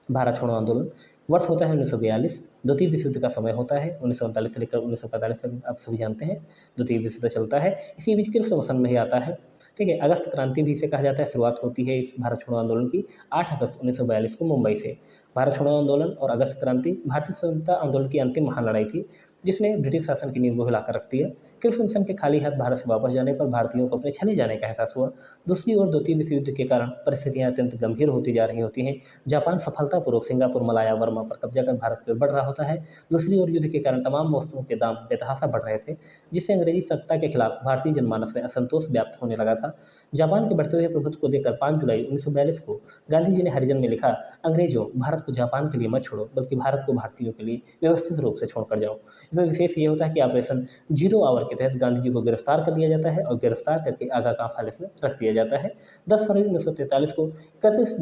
भारत छोड़ो आंदोलन वर्ष होता है 1942। द्वितीय विश्व युद्ध का समय होता है 1939 से लेकर 1945 तक, आप सभी जानते हैं द्वितीय विश्व युद्ध चलता है। इसी बीच क्रिप्स में ही आता है। ठीक है। अगस्त क्रांति भी इसे कहा जाता है। शुरुआत होती है इस भारत छोड़ो आंदोलन की 8 अगस्त 1942 को मुंबई से। भारत छोड़ो आंदोलन और अगस्त क्रांति भारतीय स्वतंत्रता आंदोलन की अंतिम महान लड़ाई थी, जिसने ब्रिटिश शासन की नींव को हिलाकर रख दिया। क्रिप्स मिशन के खाली हाथ भारत से वापस जाने पर भारतीयों को अपने चले जाने का एहसास हुआ। दूसरी ओर द्वितीय विश्व युद्ध के कारण परिस्थितियां अत्यंत गंभीर होती जा रही होती हैं। जापान सफलतापूर्वक सिंगापुर, मलाया, वर्मा पर कब्जा कर भारत की ओर बढ़ रहा होता है। दूसरी ओर युद्ध के कारण तमाम वस्तुओं के दाम बेतहाशा बढ़ रहे थे, जिससे अंग्रेजी सत्ता के खिलाफ भारतीय जनमानस में असंतोष व्याप्त होने लगा था। जापान के बढ़ते हुए प्रभुत्व को देखकर 5 जुलाई 1942 को गांधी जी ने हरिजन में लिखा, अंग्रेजों, भारत को जापान के लिए मत छोड़ो, बल्कि भारत को भारतीयों के लिए व्यवस्थित रूप से छोड़कर जाओ। इसमें विशेष ये होता है कि ऑपरेशन जीरो आवर के तहत गांधी जी को गिरफ्तार कर लिया जाता है और गिरफ्तार करके आगा खां पैलेस में रख दिया जाता है। 10 फरवरी 1943 को 21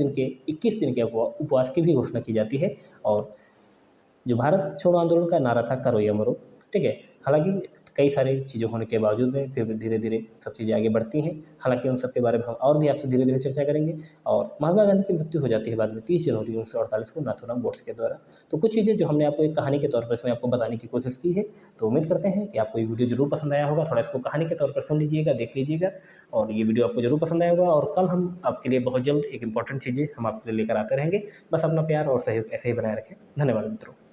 दिन के उपवास की भी घोषणा की जाती है और जो भारत छोड़ो आंदोलन का नारा था, करो या मरो। ठीक है। हालांकि कई सारी चीज़ें होने के बावजूद में फिर धीरे धीरे सब चीज़ें आगे बढ़ती हैं। हालांकि उन सब के बारे में हम और भी आपसे धीरे धीरे चर्चा करेंगे। और महात्मा गांधी की मृत्यु हो जाती है बाद में 30 जनवरी 1948 को नाथूराम गोडसे के द्वारा। तो कुछ चीज़ें जो हमने आपको एक कहानी के तौर पर इसमें आपको बताने की कोशिश की है। तो उम्मीद करते हैं कि आपको ये वीडियो जरूर पसंद आया होगा। थोड़ा इसको कहानी के तौर पर सुन लीजिएगा, देख लीजिएगा और ये वीडियो आपको जरूर पसंद आया होगा। और कल हम आपके लिए बहुत जल्द एक इंपॉर्टेंट चीज़ें हम आपके लिए लेकर आते रहेंगे। बस अपना प्यार और सहयोग ऐसे ही बनाए रखें। धन्यवाद मित्रों।